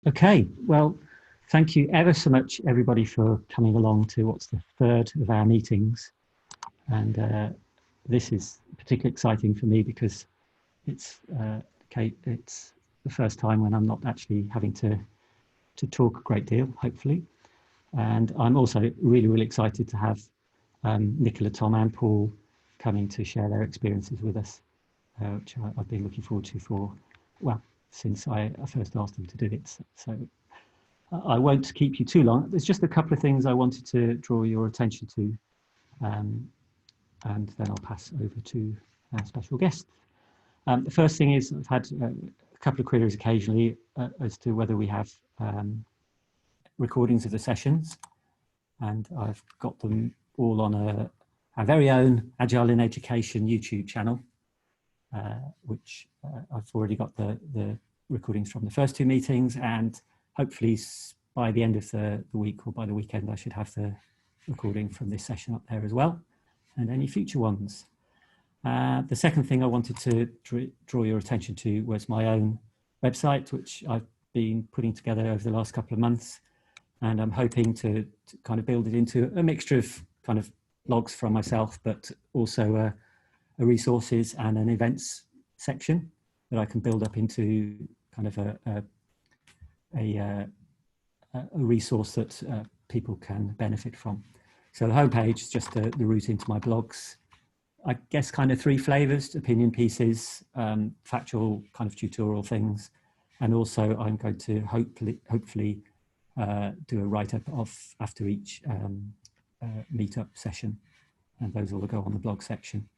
Okay, well, thank you ever so much, everybody, for coming along to what's the third of our meetings. And this is particularly exciting for me because it's it's the first time when I'm not actually having to talk a great deal, hopefully. And I'm also really excited to have Nicola, Tom, and Paul coming to share their experiences with us, which I've been looking forward to for, well, since I first asked them to do it. So I won't keep you too long. There's just a couple of things I wanted to draw your attention to, and then I'll pass over to our special guest. The first thing is I've had a couple of queries occasionally as to whether we have recordings of the sessions, and I've got them all on our very own Agile in Education YouTube channel, which I've already got the recordings from the first two meetings, and hopefully by the end of the week or by the weekend I should have the recording from this session up there as well, and any future ones. The second thing I wanted to draw your attention to was my own website, which I've been putting together over the last couple of months, and I'm hoping to kind of build it into a mixture of kind of blogs from myself, but also a resources and an events section that I can build up into kind of a resource that people can benefit from. So the homepage is just the route into my blogs. I guess kind of three flavors: opinion pieces, factual kind of tutorial things, and also I'm going to hopefully do a write-up of after each meetup session, and those will go on the blog section.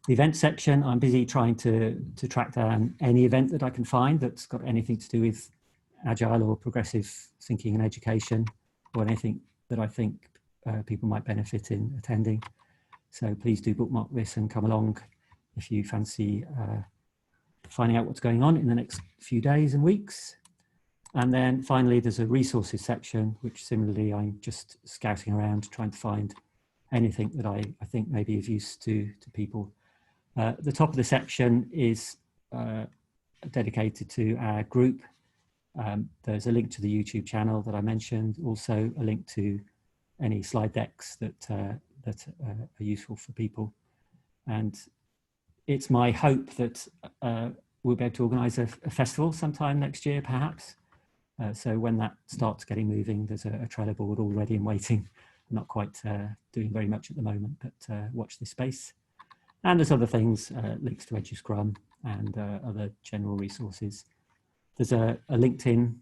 The event section, I'm busy trying to track down any event that I can find that's got anything to do with Agile or progressive thinking and education, or anything that I think people might benefit in attending. So please do bookmark this and come along if you fancy finding out what's going on in the next few days and weeks. And then finally, there's a resources section, which similarly I'm just scouting around trying to find anything that I think may be of use to people. The top of the section is dedicated to our group. There's a link to the YouTube channel that I mentioned, also a link to any slide decks that are useful for people. And it's my hope that we'll be able to organise a festival sometime next year, perhaps. So when that starts getting moving, there's a Trello board all ready and waiting. I'm not quite doing very much at the moment, but watch this space. And there's other things, links to EduScrum and other general resources. There's a LinkedIn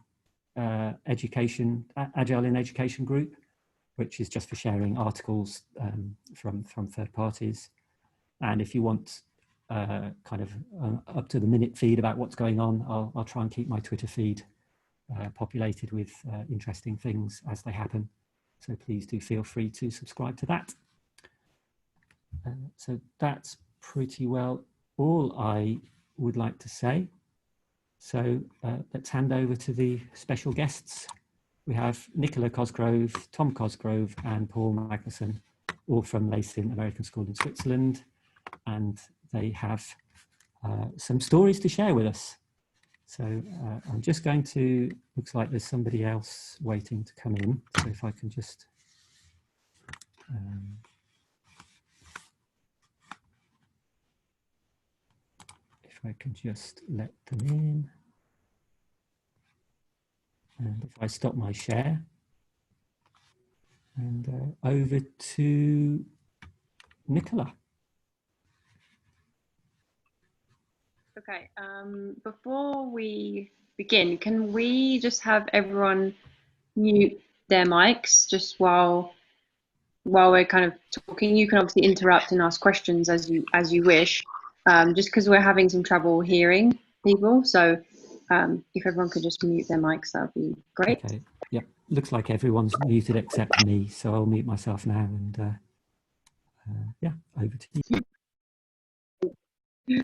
Agile in Education group, which is just for sharing articles from third parties. And if you want kind of up to the minute feed about what's going on, I'll try and keep my Twitter feed populated with interesting things as they happen. So please do feel free to subscribe to that. So that's pretty well all I would like to say. So let's hand over to the special guests. We have Nicola Cosgrove, Tom Cosgrove, and Paul Magnuson, all from Leysin American School in Switzerland. And they have some stories to share with us. So I'm just going to, looks like there's somebody else waiting to come in. So if I can just, let them in. And if I stop my share, and over to Nicola. Okay, before we begin, can we just have everyone mute their mics just while we're kind of talking? You can obviously interrupt and ask questions as you wish, just because we're having some trouble hearing people. So if everyone could just mute their mics, that would be great. Okay. Yep. Looks like everyone's muted except me, so I'll mute myself now. And yeah, over to you.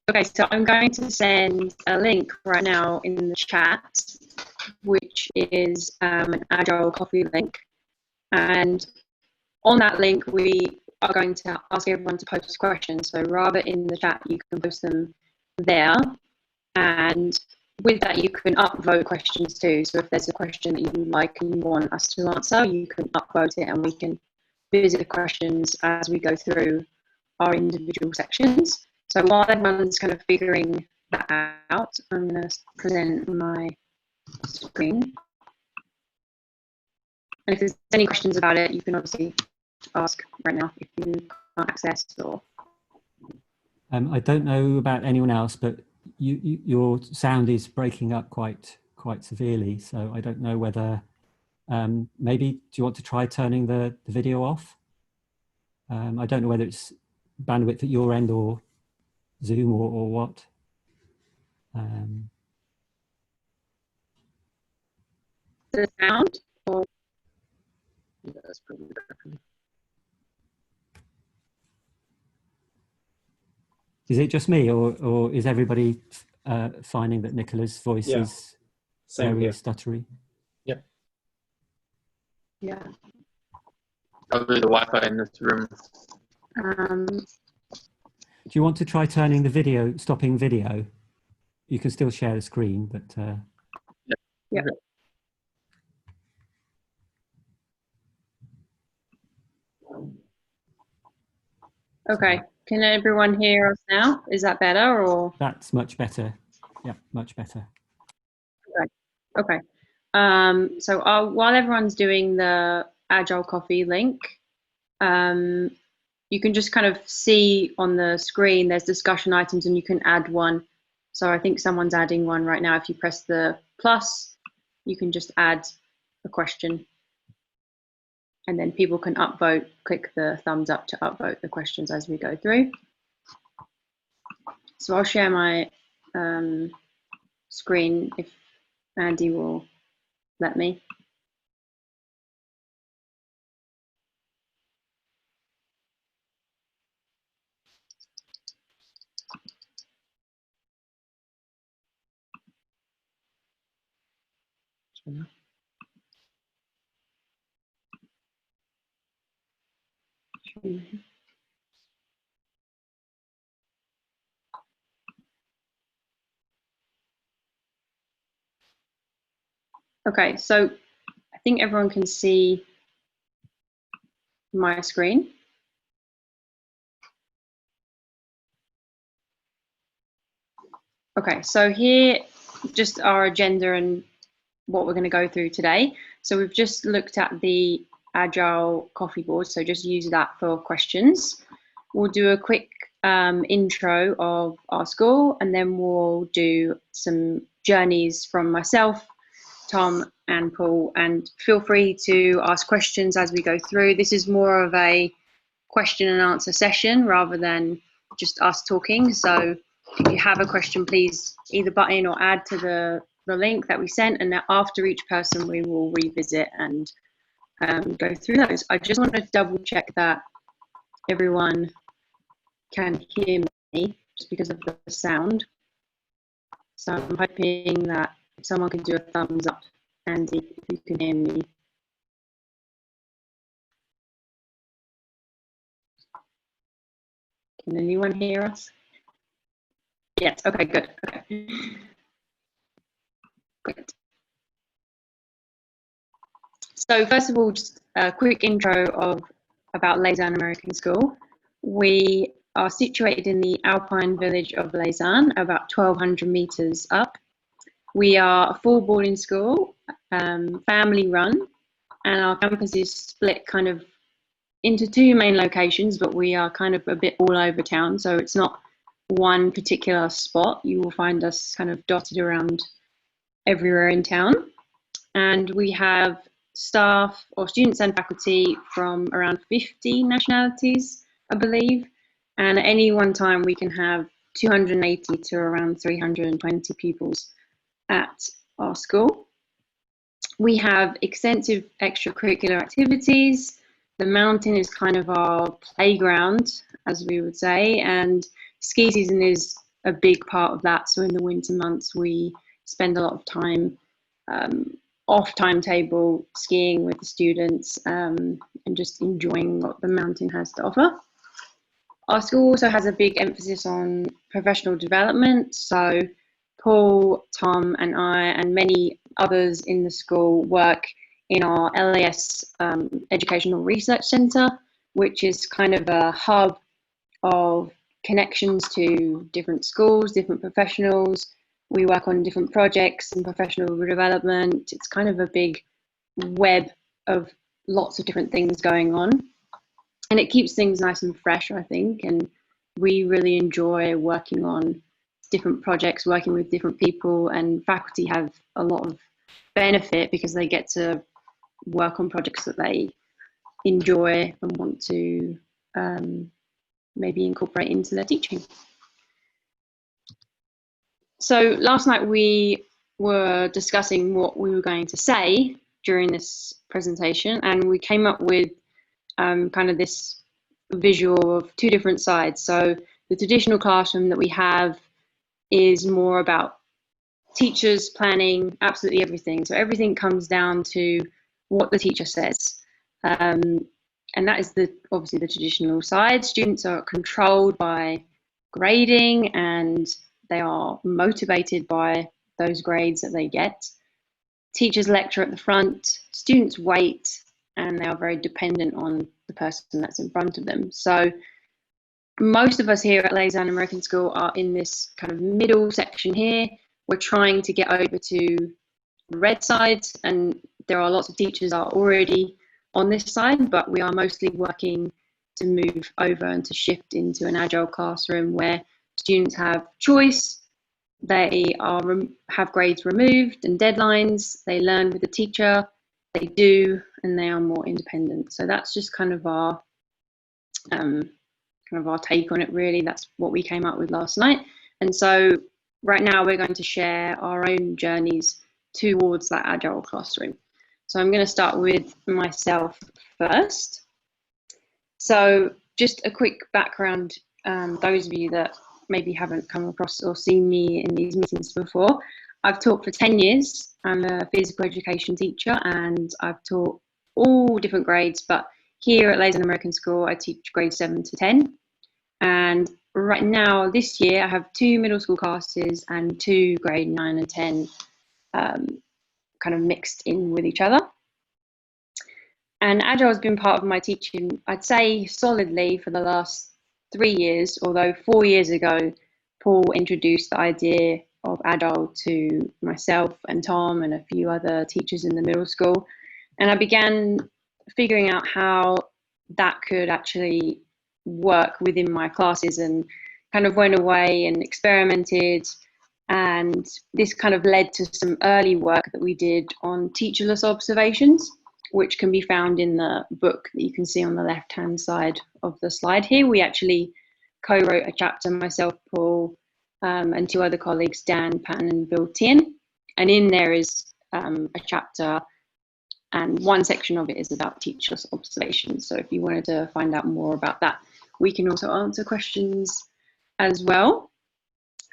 Okay, so I'm going to send a link right now in the chat, which is an Agile coffee link. And on that link, we are going to ask everyone to post questions. So rather in the chat, you can post them there. And with that, you can upvote questions too. So if there's a question that you like and you want us to answer, you can upvote it and we can visit the questions as we go through our individual sections. So while everyone's kind of figuring that out, I'm going to present my screen. And if there's any questions about it, you can obviously ask right now if you can't access or. I don't know about anyone else, but your sound is breaking up quite severely. So I don't know whether maybe do you want to try turning the video off? I don't know whether it's bandwidth at your end or Zoom or what. The sound or. Yeah, that's probably better. Is it just me, or is everybody finding that Nicola's voice is very stuttery? Yep. Yeah. Probably the Wi-Fi in this room. Do you want to try turning the video, stopping video? You can still share the screen, but. Yeah. Okay. Can everyone hear us now? Is that better or? That's much better. Yeah, much better. Okay. So while everyone's doing the Agile Coffee link, you can just kind of see on the screen there's discussion items and you can add one. So I think someone's adding one right now. If you press the plus, you can just add a question. And then people can upvote, click the thumbs up to upvote the questions as we go through. So I'll share my screen if Andy will let me. Okay, so I think everyone can see my screen. Okay, so here just our agenda and what we're going to go through today. So we've just looked at the Agile coffee board, so just use that for questions. We'll do a quick intro of our school, and then we'll do some journeys from myself, Tom and Paul, and feel free to ask questions as we go through. This is more of a question and answer session rather than just us talking. So if you have a question, please either butt in or add to the link that we sent, and after each person we will revisit and go through those. I just want to double check that everyone can hear me just because of the sound. So I'm hoping that if someone can do a thumbs up, Andy, if you can hear me. Can anyone hear us? Yes, okay, good. Okay. Good. So first of all, just a quick intro about Leysin American School. We are situated in the Alpine village of Lesin, about 1,200 meters up. We are a full boarding school, family run, and our campus is split kind of into two main locations, but we are kind of a bit all over town. So it's not one particular spot. You will find us kind of dotted around everywhere in town. And we have staff or students and faculty from around 50 nationalities, I believe. And at any one time, we can have 280 to around 320 pupils at our school. We have extensive extracurricular activities. The mountain is kind of our playground, as we would say, and ski season is a big part of that. So in the winter months, we spend a lot of time off timetable skiing with the students and just enjoying what the mountain has to offer. Our school also has a big emphasis on professional development, so Paul, Tom, and I, and many others in the school work in our LAS Educational Research Centre, which is kind of a hub of connections to different schools, different professionals. We work on different projects and professional development. It's kind of a big web of lots of different things going on. And it keeps things nice and fresh, I think. And we really enjoy working on different projects, working with different people, and faculty have a lot of benefit because they get to work on projects that they enjoy and want to maybe incorporate into their teaching. So last night we were discussing what we were going to say during this presentation, and we came up with kind of this visual of two different sides. So the traditional classroom that we have is more about teachers planning absolutely everything. So everything comes down to what the teacher says. And that is obviously the traditional side. Students are controlled by grading and they are motivated by those grades that they get. Teachers lecture at the front, students wait, and they are very dependent on the person that's in front of them. So most of us here at Leysin American School are in this kind of middle section here. We're trying to get over to the red side, and there are lots of teachers are already on this side, but we are mostly working to move over and to shift into an agile classroom where students have choice, they have grades removed and deadlines, they learn with the teacher, they do, and they are more independent. So that's just kind of our take on it, really. That's what we came up with last night. And so right now we're going to share our own journeys towards that agile classroom. So I'm going to start with myself first. So just a quick background, those of you that maybe haven't come across or seen me in these meetings before. I've taught for 10 years. I'm a physical education teacher and I've taught all different grades, but here at Leysin American School, I teach grades 7 to 10. And right now, this year, I have 2 middle school classes and 2 grade 9 and 10 kind of mixed in with each other. And Agile has been part of my teaching, I'd say solidly for the last 3 years, although 4 years ago, Paul introduced the idea of Agile to myself and Tom and a few other teachers in the middle school. And I began figuring out how that could actually work within my classes, and kind of went away and experimented. And this kind of led to some early work that we did on teacherless observations, which can be found in the book that you can see on the left-hand side of the slide here. We actually co-wrote a chapter, myself, Paul, and 2 other colleagues, Dan, Patton, and Bill Tien. And in there is a chapter, and one section of it is about teacherless observations. So if you wanted to find out more about that, we can also answer questions as well.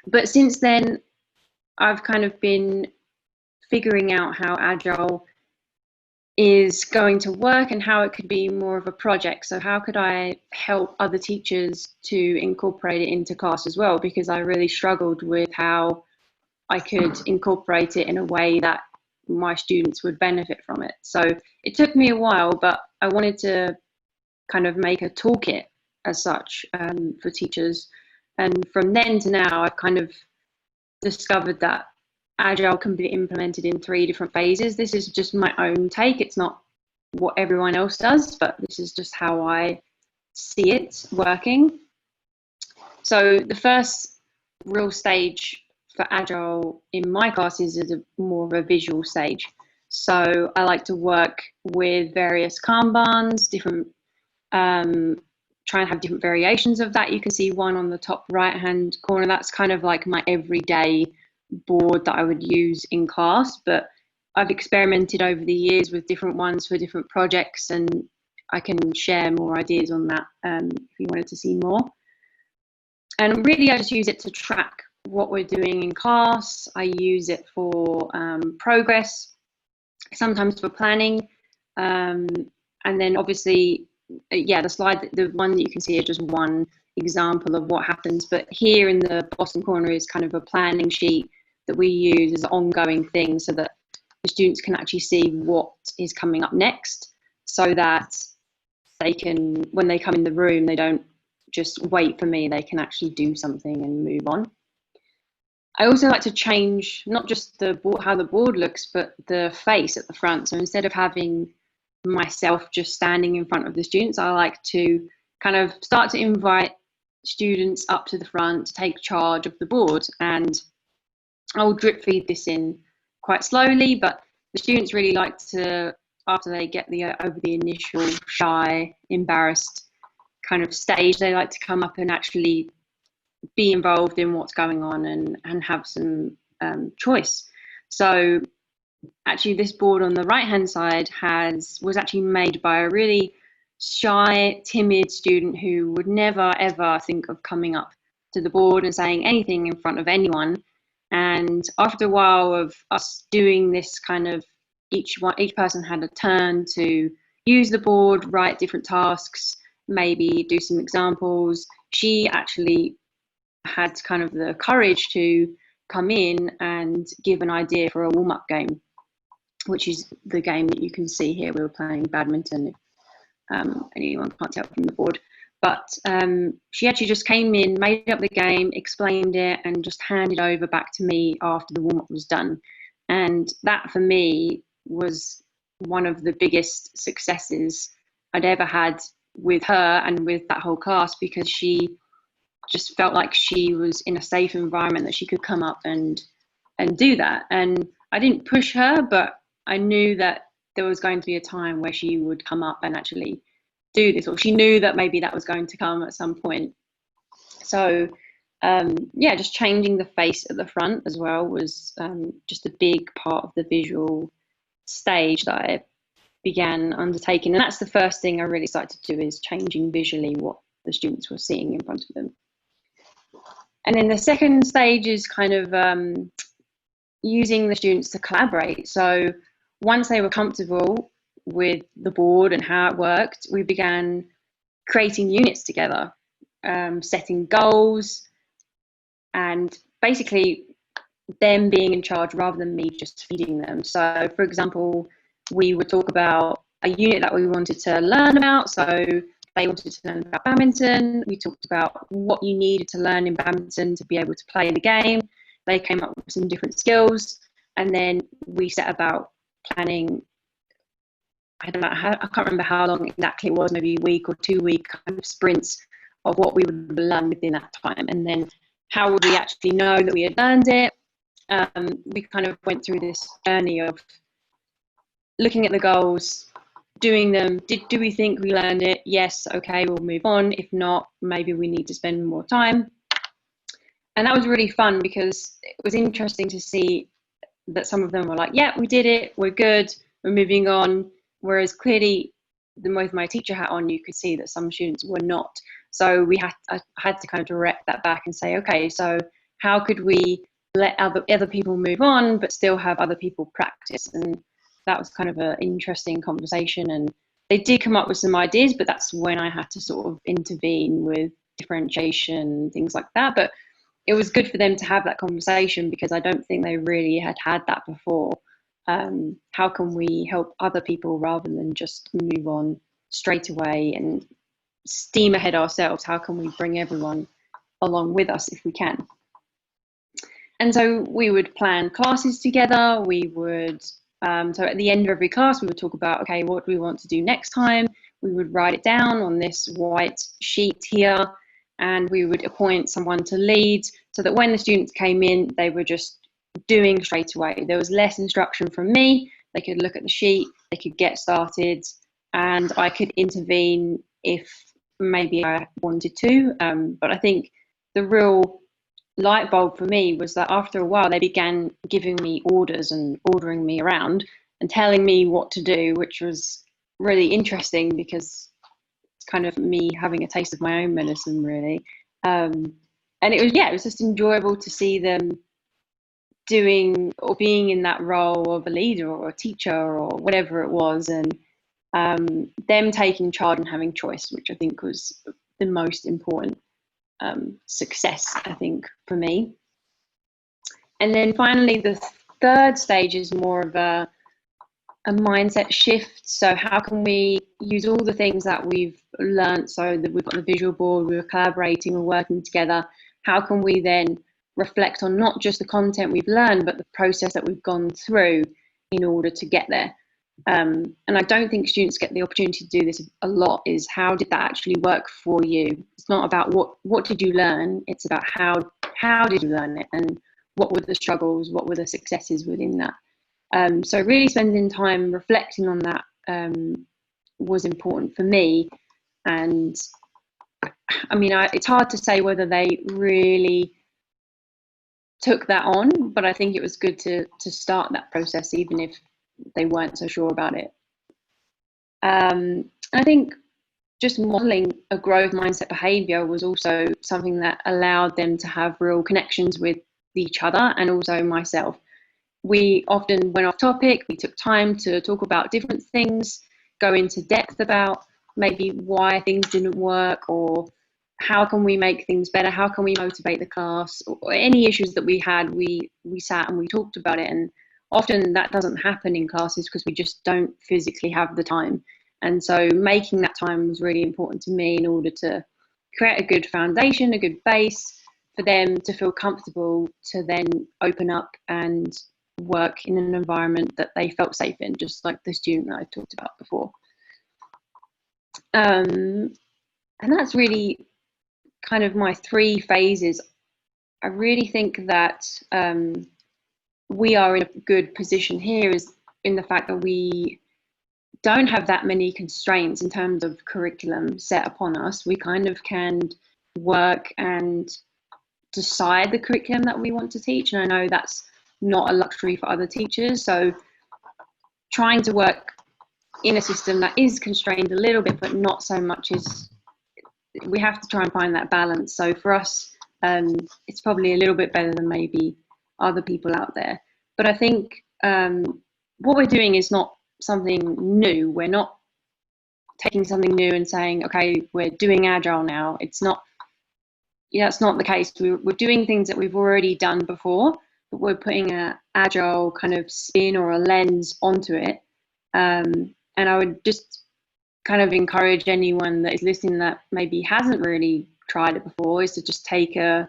But since then, I've kind of been figuring out how Agile is going to work and how it could be more of a project. So how could I help other teachers to incorporate it into class as well? Because I really struggled with how I could incorporate it in a way that my students would benefit from it. So it took me a while, but I wanted to kind of make a toolkit as such for teachers. And from then to now, I've kind of discovered that Agile can be implemented in 3 different phases. This is just my own take. It's not what everyone else does, but this is just how I see it working. So the first real stage for Agile in my classes is more of a visual stage. So I like to work with various Kanbans, different, try and have different variations of that. You can see one on the top right-hand corner. That's kind of like my everyday board that I would use in class, but I've experimented over the years with different ones for different projects, and I can share more ideas on that if you wanted to see more. And really I just use it to track what we're doing in class. I use it for progress, sometimes for planning, and then obviously, yeah, the one that you can see is just one example of what happens, but here in the bottom corner is kind of a planning sheet that we use as an ongoing thing so that the students can actually see what is coming up next, so that they can, when they come in the room, they don't just wait for me, they can actually do something and move on. I also like to change not just the board, how the board looks, but the face at the front. So instead of having myself just standing in front of the students, I like to kind of start to invite students up to the front to take charge of the board, and I'll drip feed this in quite slowly, but the students really like to, after they get over the initial shy, embarrassed kind of stage, they like to come up and actually be involved in what's going on and have some choice. So actually this board on the right hand side was actually made by a really shy, timid student who would never ever think of coming up to the board and saying anything in front of anyone. And after a while of us doing this kind of, each person had a turn to use the board, write different tasks, maybe do some examples. She actually had kind of the courage to come in and give an idea for a warm-up game, which is the game that you can see here. We were playing badminton, if anyone can't tell from the board. But she actually just came in, made up the game, explained it, and just handed over back to me after the warm-up was done. And that, for me, was one of the biggest successes I'd ever had with her and with that whole class, because she just felt like she was in a safe environment that she could come up and do that. And I didn't push her, but I knew that there was going to be a time where she would come up and actually do this, or she knew that maybe that was going to come at some point. So yeah, just changing the face at the front as well was just a big part of the visual stage that I began undertaking. And that's the first thing I really started to do, is changing visually what the students were seeing in front of them. And then the second stage is kind of using the students to collaborate. So once they were comfortable with the board and how it worked, we began creating units together, setting goals, and basically them being in charge rather than me just feeding them. So for example, we would talk about a unit that we wanted to learn about. So they wanted to learn about badminton. We talked about what you needed to learn in badminton to be able to play the game. They came up with some different skills, and then we set about planning. I can't remember how long exactly it was, maybe a week or 2 week kind of sprints of what we would learn within that time. And then how would we actually know that we had learned it? We kind of went through this journey of looking at the goals, doing them. Do we think we learned it? Yes, okay, we'll move on. If not, maybe we need to spend more time. And that was really fun, because it was interesting to see that some of them were like, yeah, we did it, we're good, we're moving on. Whereas clearly, with my teacher hat on, you could see that some students were not. So I had to kind of direct that back and say, okay, so how could we let other people move on, but still have other people practice? And that was kind of an interesting conversation. And they did come up with some ideas, but that's when I had to sort of intervene with differentiation, things like that. But it was good for them to have that conversation, because I don't think they really had that before. How can we help other people rather than just move on straight away and steam ahead ourselves? How can we bring everyone along with us if we can? And so we would plan classes together. We would, so at the end of every class, we would talk about, okay, what do we want to do next time? We would write it down on this white sheet here, and we would appoint someone to lead, so that when the students came in, they were just doing straight away. There was less instruction from me. They could look at the sheet, they could get started, and I could intervene if maybe I wanted to. But I think the real light bulb for me was that after a while, they began giving me orders and ordering me around and telling me what to do, which was really interesting, because it's kind of me having a taste of my own medicine, really. And it was just enjoyable to see them doing or being in that role of a leader or a teacher or whatever it was, and them taking charge and having choice, which I think was the most important success, I think, for me. And then finally, the third stage is more of a mindset shift. So how can we use all the things that we've learned, so that we've got the visual board, we're collaborating, we're working together. How can we then reflect on not just the content we've learned, but the process that we've gone through in order to get there? And I don't think students get the opportunity to do this a lot, is how did that actually work for you? It's not about what did you learn, it's about how did you learn it, and what were the struggles, what were the successes within that. So really spending time reflecting on that was important for me. And I mean, it's hard to say whether they really took that on, but I think it was good to start that process, even if they weren't so sure about it. I think just modeling a growth mindset behavior was also something that allowed them to have real connections with each other and also myself. We often went off topic, we took time to talk about different things, go into depth about maybe why things didn't work, or how can we make things better, how can we motivate the class, or any issues that we had, we sat and we talked about it. And often that doesn't happen in classes because we just don't physically have the time. And so making that time was really important to me in order to create a good foundation, a good base for them to feel comfortable to then open up and work in an environment that they felt safe in, just like the student that I talked about before. And that's really kind of my 3 phases. I really think that we are in a good position here, is in the fact that we don't have that many constraints in terms of curriculum set upon us. We kind of can work and decide the curriculum that we want to teach, and I know that's not a luxury for other teachers. So trying to work in a system that is constrained a little bit, but not so much, is we have to try and find that balance. So for us, it's probably a little bit better than maybe other people out there. But I think what we're doing is not something new. We're not taking something new and saying, okay, we're doing Agile now. It's not, that's not the case. We're doing things that we've already done before, but we're putting an Agile kind of spin or a lens onto it. And I would just kind of encourage anyone that is listening that maybe hasn't really tried it before, is to just take a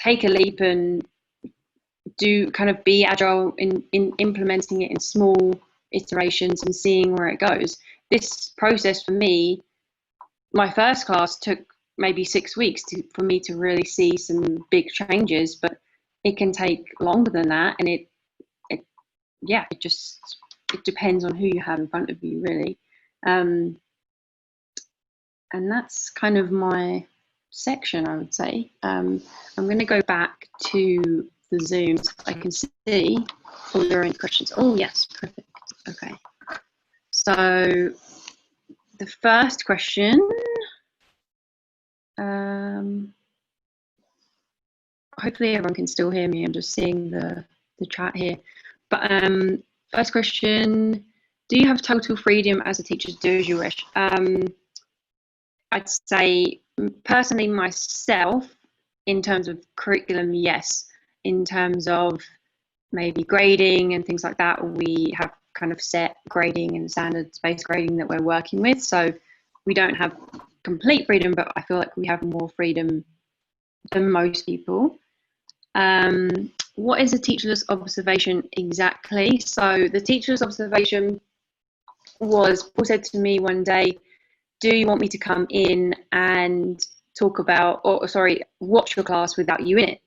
leap and be Agile in implementing it in small iterations and seeing where it goes. This process for me, my first class took maybe 6 weeks for me to really see some big changes, but it can take longer than that. And it depends on who you have in front of you, really. And that's kind of my section, I would say. I'm going to go back to the Zoom so I can see all your own questions. Oh, yes, perfect. Okay. So the first question, hopefully everyone can still hear me. I'm just seeing the chat here. But first question, do you have total freedom as a teacher to do as you wish? I'd say personally myself, in terms of curriculum, yes. In terms of maybe grading and things like that, we have kind of set grading and standards-based grading that we're working with. So we don't have complete freedom, but I feel like we have more freedom than most people. What is a teacherless observation exactly? So the teacherless observation was, Paul said to me one day, do you want me to come in and talk about, or sorry, watch your class without you in it?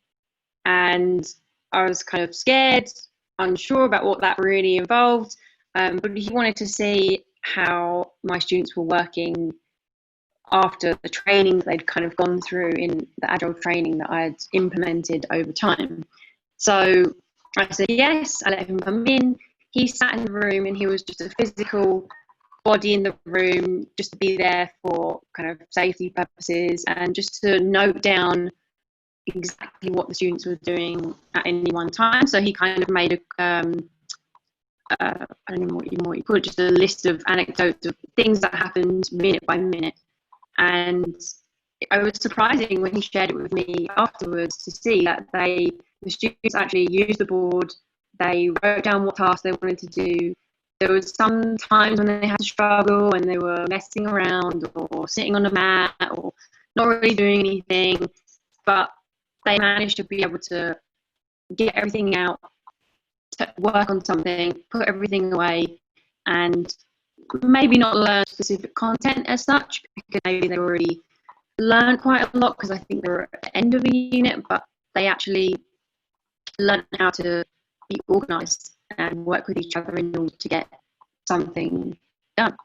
And I was kind of scared, unsure about what that really involved, but he wanted to see how my students were working after the training that they'd kind of gone through in the Agile training that I had implemented over time. So I said yes, I let him come in. He sat in the room and he was just a physical body in the room, just to be there for kind of safety purposes and just to note down exactly what the students were doing at any one time. So he kind of made a I don't know what you call it, just a list of anecdotes of things that happened minute by minute. And it was surprising when he shared it with me afterwards to see that the students actually used the board. They wrote down what tasks they wanted to do. There was some times when they had to struggle and they were messing around or sitting on a mat or not really doing anything, but they managed to be able to get everything out, to work on something, put everything away, and maybe not learn specific content as such, because maybe they already learned quite a lot, because I think they were at the end of the unit, but they actually learned how to be organised and work with each other in order to get something done.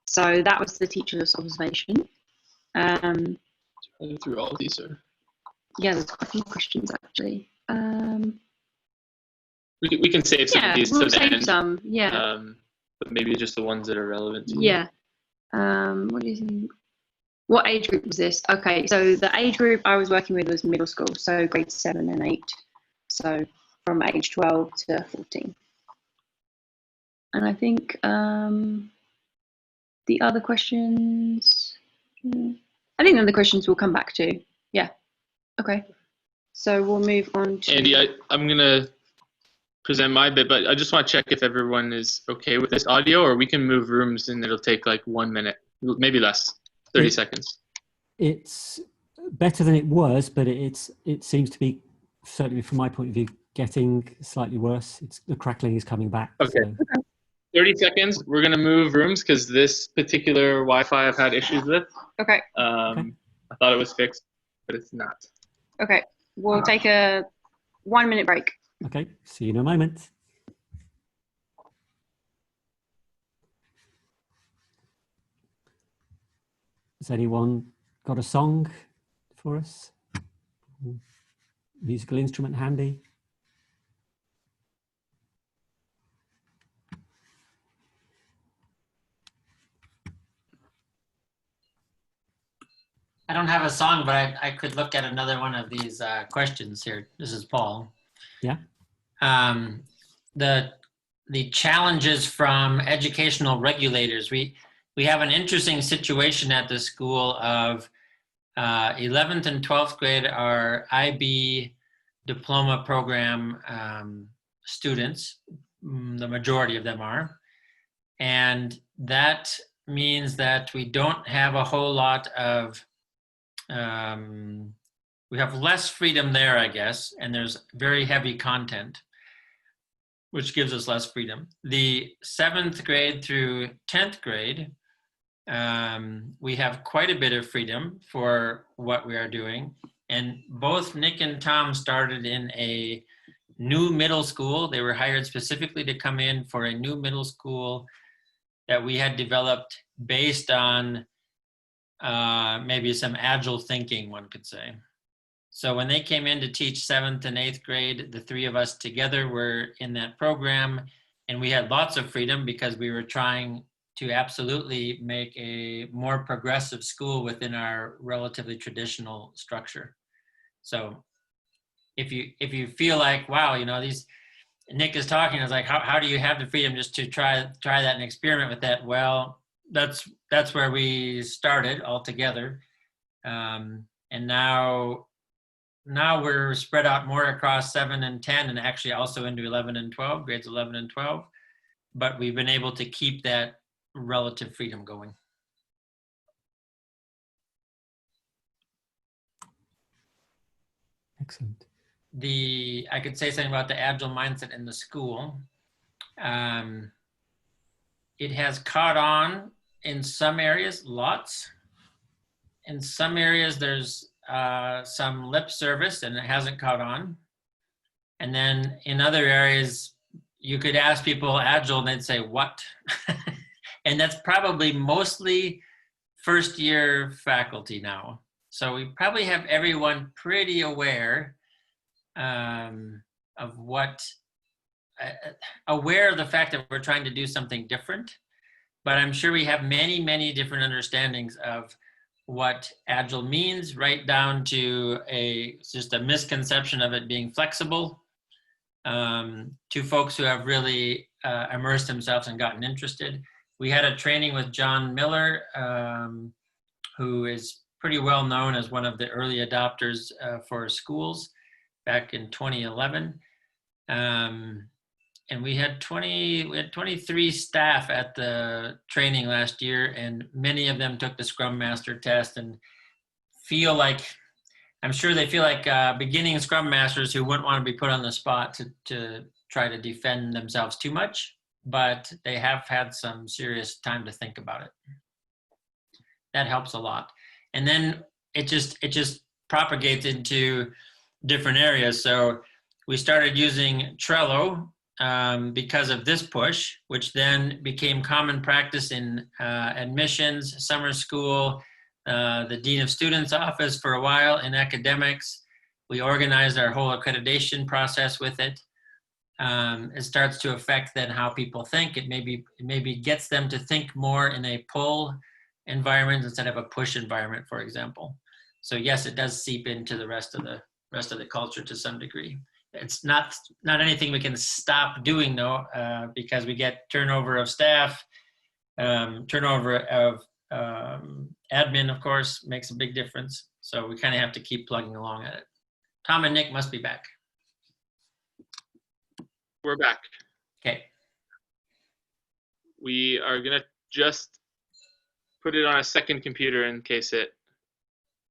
So that was the teacher's observation. Through all of these, or Yeah, there's quite a few questions actually. we can save some of these we'll to the save end. some. Yeah. But maybe just the ones that are relevant to you. Yeah. What do you think? What age group was this? Okay, so the age group I was working with was middle school, so grades 7 and 8. So from age 12 to 14. And I think the other questions, I think the other questions we'll come back to. Yeah. Okay. So we'll move on to... Andy, I'm going to present my bit, but I just want to check if everyone is okay with this audio, or we can move rooms and it'll take like 1 minute, maybe less, 30 seconds. It's better than it was, but it seems to be, certainly from my point of view, getting slightly worse. The crackling is coming back. Okay. So. 30 seconds. We're going to move rooms because this particular Wi-Fi I've had issues with. Okay. I thought it was fixed, but it's not. Okay. We'll take a 1 minute break. Okay. See you in a moment. Has anyone got a song for us? Musical instrument handy? I don't have a song, but I could look at another one of these questions here. This is Paul. Yeah. The challenges from educational regulators. We have an interesting situation at the school of 11th and 12th grade are IB diploma program students. The majority of them are. And that means that we don't have a whole lot of we have less freedom there, I guess, and there's very heavy content, which gives us less freedom. The 7th grade through 10th grade, we have quite a bit of freedom for what we are doing. And both Nick and Tom started in a new middle school. They were hired specifically to come in for a new middle school that we had developed based on maybe some agile thinking, one could say. So when they came in to teach 7th and 8th grade, the three of us together were in that program, and we had lots of freedom because we were trying to absolutely make a more progressive school within our relatively traditional structure. So if you feel like, wow, you know, these Nick is talking, I was like, how do you have the freedom just to try that and experiment with that? Well, that's where we started all together, and now we're spread out more across 7 and 10, and actually also into 11 and 12, grades 11 and 12. But we've been able to keep that relative freedom going. Excellent. I could say something about the agile mindset in the school. It has caught on in some areas, lots. In some areas, there's some lip service and it hasn't caught on. And then in other areas, you could ask people agile and they'd say, what? And that's probably mostly first year faculty now. So we probably have everyone pretty aware of aware of the fact that we're trying to do something different. But I'm sure we have many, many different understandings of what agile means, right down to just a misconception of it being flexible, to folks who have really immersed themselves and gotten interested. We had a training with John Miller, who is pretty well known as one of the early adopters for schools back in 2011. And we had 23 staff at the training last year, and many of them took the Scrum Master test and feel like, I'm sure they feel like beginning Scrum Masters who wouldn't want to be put on the spot to try to defend themselves too much, but they have had some serious time to think about it. That helps a lot. And then it just propagates into different areas. So we started using Trello because of this push, which then became common practice in admissions, summer school, the Dean of Students office for a while, in academics. We organized our whole accreditation process with it. It starts to affect then how people think. It maybe gets them to think more in a pull environment instead of a push environment, for example. So yes, it does seep into the rest of the culture to some degree. It's not anything we can stop doing though, because we get turnover of staff, turnover of admin, of course, makes a big difference. So we kind of have to keep plugging along at it. Tom and Nick must be back. We're back. Okay. We are gonna just put it on a second computer in case it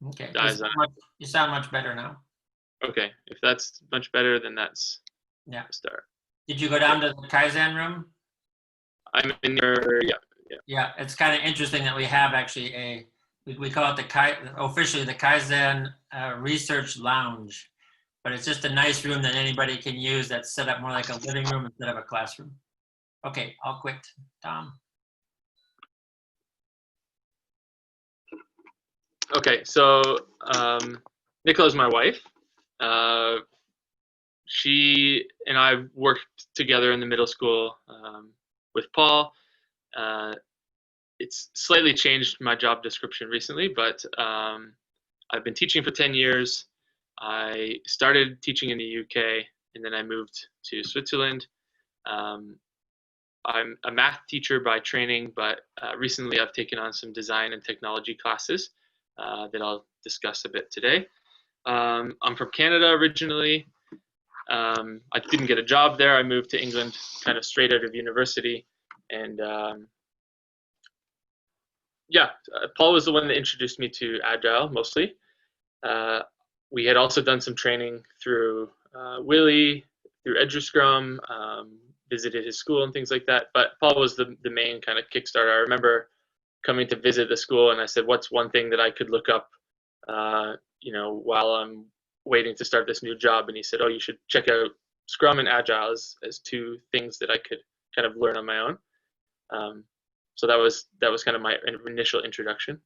Okay. dies on. You sound much better now. Okay, if that's much better, then that's Yeah. a start. Did you go down to the Kaizen room? I'm in your, yeah. Yeah, it's kind of interesting that we have actually we call it officially the Kaizen Research Lounge, but it's just a nice room that anybody can use that's set up more like a living room instead of a classroom. Okay, I'll quit. Tom. Okay, so Nicola's my wife. She and I worked together in the middle school with Paul. It's slightly changed my job description recently, but I've been teaching for 10 years. I started teaching in the UK, and then I moved to Switzerland. I'm a math teacher by training, but recently I've taken on some design and technology classes that I'll discuss a bit today. I'm from Canada originally. I didn't get a job there. I moved to England kind of straight out of university. And Paul was the one that introduced me to Agile mostly. We had also done some training through Willie, through EduScrum, visited his school and things like that. But Paul was the main kind of kickstarter. I remember coming to visit the school, and I said, what's one thing that I could look up while I'm waiting to start this new job? And he said, oh, you should check out Scrum and Agile as two things that I could kind of learn on my own. So that was kind of my initial introduction.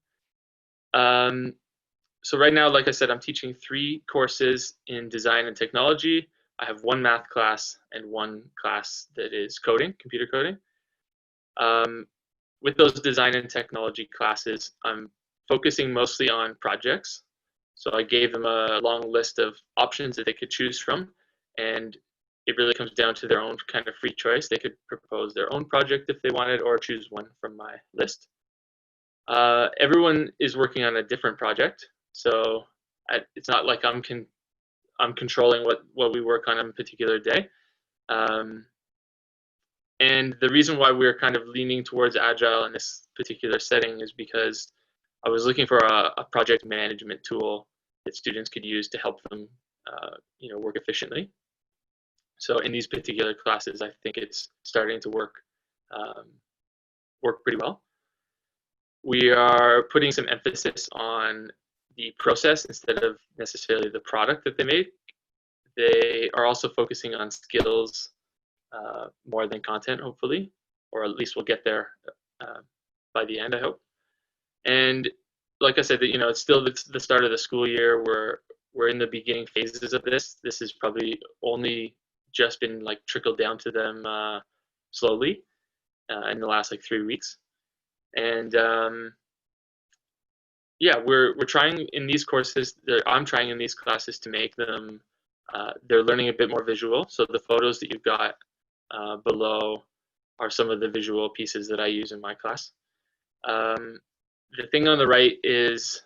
So right now, like I said, I'm teaching 3 courses in design and technology. I have 1 math class and 1 class that is coding, computer coding. With those design and technology classes, I'm focusing mostly on projects. So I gave them a long list of options that they could choose from, and it really comes down to their own kind of free choice. They could propose their own project if they wanted, or choose one from my list. Everyone is working on a different project, so it's not like I'm controlling what we work on a particular day. And the reason why we're kind of leaning towards Agile in this particular setting is because I was looking for a project management tool that students could use to help them work efficiently. So in these particular classes, I think it's starting to work pretty well. We are putting some emphasis on the process instead of necessarily the product that they make. They are also focusing on skills more than content, hopefully, or at least we'll get there by the end, I hope. And like I said, it's still the start of the school year. We're in the beginning phases of this. This has probably only just been like trickled down to them slowly in the last 3 weeks. And we're trying in these courses. I'm trying in these classes to make them. They're learning a bit more visual. So the photos that you've got below are some of the visual pieces that I use in my class. The thing on the right is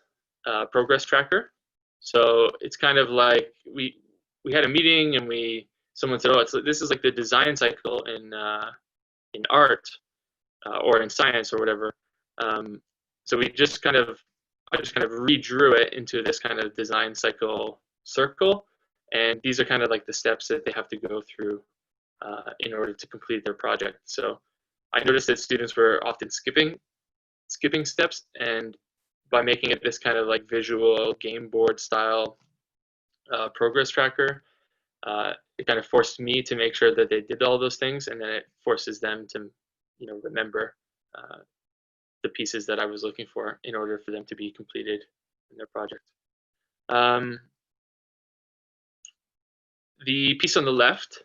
progress tracker. So it's kind of like we had a meeting and someone said, oh, this is like the design cycle in art or in science or whatever. So I just kind of redrew it into this kind of design cycle circle, and these are kind of like the steps that they have to go through in order to complete their project. So I noticed that students were often skipping steps, and by making it this kind of like visual game board style progress tracker, it kind of forced me to make sure that they did all those things, and then it forces them to, remember the pieces that I was looking for in order for them to be completed in their project. The piece on the left,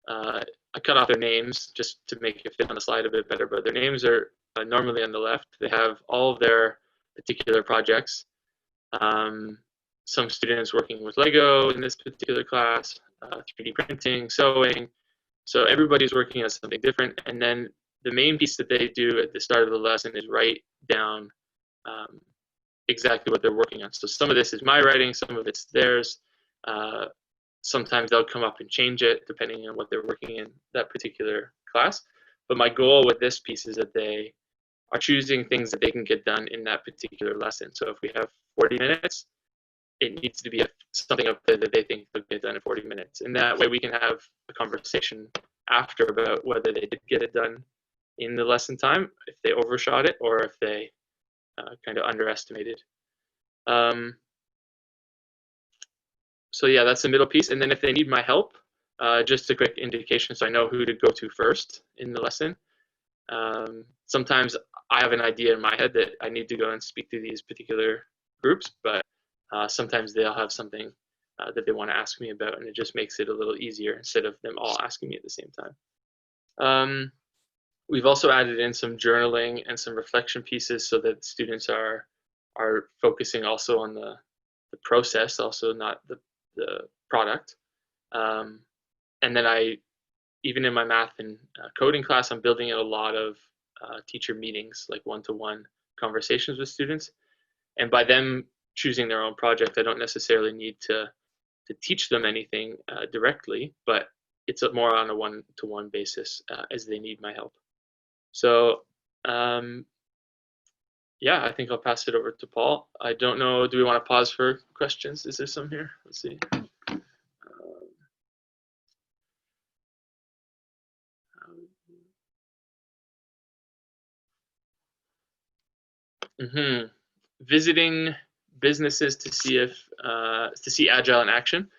I cut off their names just to make it fit on the slide a bit better, but their names are normally on the left. They have all of their particular projects. Some students working with Lego in this particular class, 3D printing, sewing. So everybody's working on something different. And then the main piece that they do at the start of the lesson is write down exactly what they're working on. So some of this is my writing, some of it's theirs. Sometimes they'll come up and change it depending on what they're working in that particular class. But my goal with this piece is that they are choosing things that they can get done in that particular lesson. So if we have 40 minutes, it needs to be something up there that they think they'll get done in 40 minutes. And that way we can have a conversation after about whether they did get it done in the lesson time, if they overshot it, or if they kind of underestimated. So yeah, that's the middle piece. And then if they need my help, just a quick indication so I know who to go to first in the lesson. Sometimes I have an idea in my head that I need to go and speak to these particular groups, but sometimes they'll have something that they want to ask me about, and it just makes it a little easier instead of them all asking me at the same time. We've also added in some journaling and some reflection pieces so that students are focusing also on the process, also not the product. And then even in my math and coding class, I'm building in a lot of teacher meetings, like one-to-one conversations with students. And by them choosing their own project, I don't necessarily need to teach them anything directly, but it's more on a one-to-one basis as they need my help. So yeah, I think I'll pass it over to Paul. I don't know, do we want to pause for questions? Is there some here? Let's see. Visiting businesses to see Agile in action.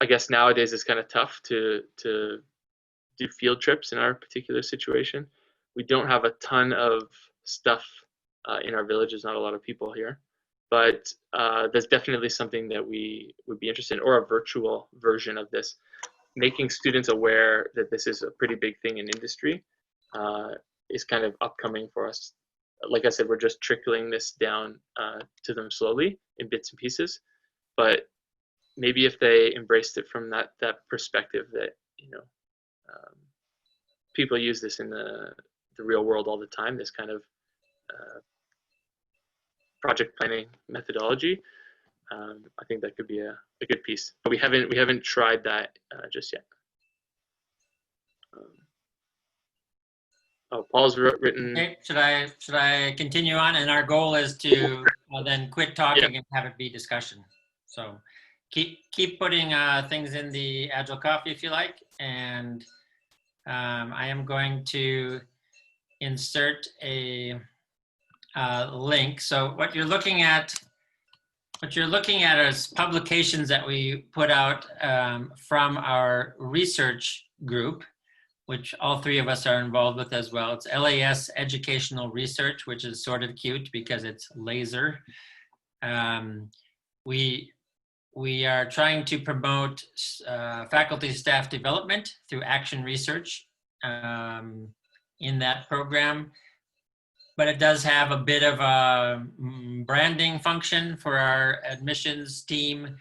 I guess nowadays it's kind of tough to do field trips in our particular situation. We don't have a ton of stuff in our village. There's not a lot of people here, but there's definitely something that we would be interested in, or a virtual version of this, making students aware that this is a pretty big thing in industry is kind of upcoming for us. Like I said, we're just trickling this down to them slowly in bits and pieces, but maybe if they embraced it from that perspective that, people use this in the real world all the time, this kind of project planning methodology, I think that could be a good piece. But we haven't tried that just yet. Paul's written. Okay, should I continue on? And our goal is to then quit talking and have it be discussion. So keep putting things in the Agile Coffee if you like, and I am going to insert a link. So what you're looking at is publications that we put out from our research group, which all three of us are involved with as well. It's LAS Educational Research, which is sort of cute because it's laser. We are trying to promote faculty staff development through action research in that program. But it does have a bit of a branding function for our admissions team.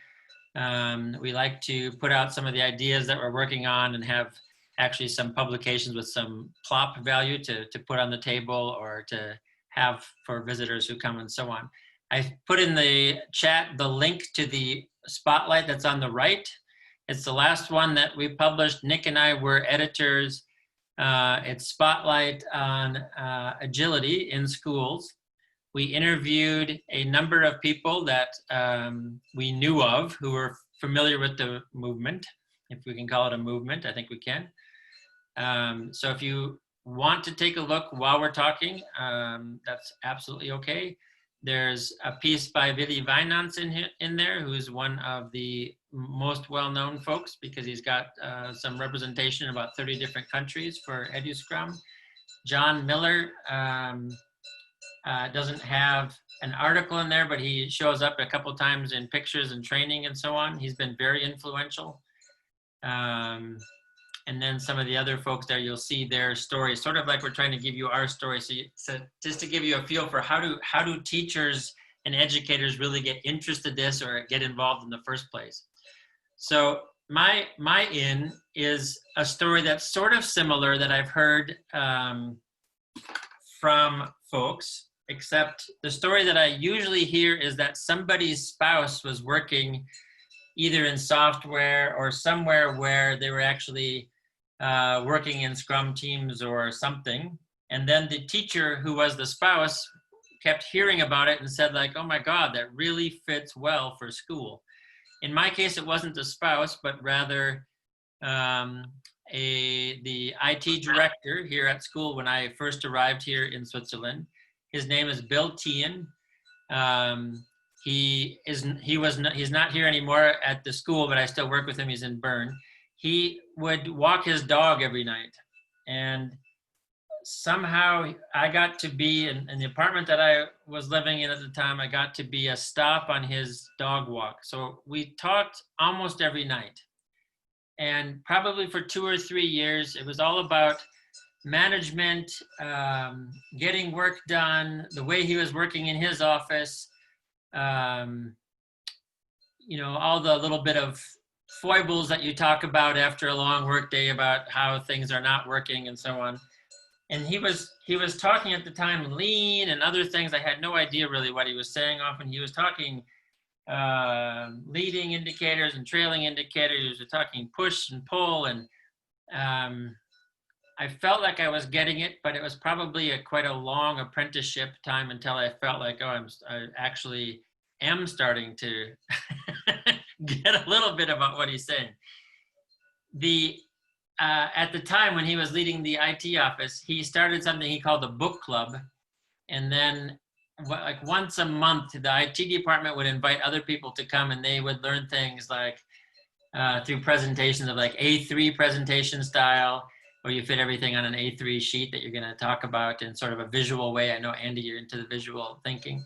We like to put out some of the ideas that we're working on and have actually some publications with some plop value to put on the table or to have for visitors who come and so on. I put in the chat the link to the spotlight that's on the right. It's the last one that we published. Nick and I were editors. It's Spotlight on Agility in Schools. We interviewed a number of people that we knew of who were familiar with the movement, if we can call it a movement. I think we can. So if you want to take a look while we're talking, that's absolutely okay. There's a piece by Willy Wijnands in there, who's one of the most well-known folks because he's got some representation in about 30 different countries for EduScrum. John Miller doesn't have an article in there, but he shows up a couple times in pictures and training and so on. He's been very influential. And then some of the other folks there, you'll see their stories, sort of like we're trying to give you our story. So just to give you a feel for how do teachers and educators really get interested in this or get involved in the first place. So my in is a story that's sort of similar that I've heard from folks, except the story that I usually hear is that somebody's spouse was working either in software or somewhere where they were actually working in Scrum teams or something. And then the teacher who was the spouse kept hearing about it and said like, oh my God, that really fits well for school. In my case, it wasn't the spouse, but rather the IT director here at school when I first arrived here in Switzerland. His name is Bill Tien. He's not here anymore at the school, but I still work with him. He's in Bern. He would walk his dog every night, and somehow I got to be in the apartment that I was living in at the time. I got to be a stop on his dog walk. So we talked almost every night, and probably for 2 or 3 years, it was all about management, getting work done, the way he was working in his office, you know, all the little bit of foibles that you talk about after a long work day about how things are not working and so on. And he was talking at the time lean and other things. I had no idea really what he was saying. Often he was talking leading indicators and trailing indicators. He was talking push and pull, and I felt like I was getting it, but it was probably quite a long apprenticeship time until I felt like, oh, I actually am starting to get a little bit about what he's saying. At the time when he was leading the IT office, he started something he called a book club. And then like once a month, the IT department would invite other people to come, and they would learn things like through presentations of like A3 presentation style, where you fit everything on an A3 sheet that you're going to talk about in sort of a visual way. I know, Andy, you're into the visual thinking.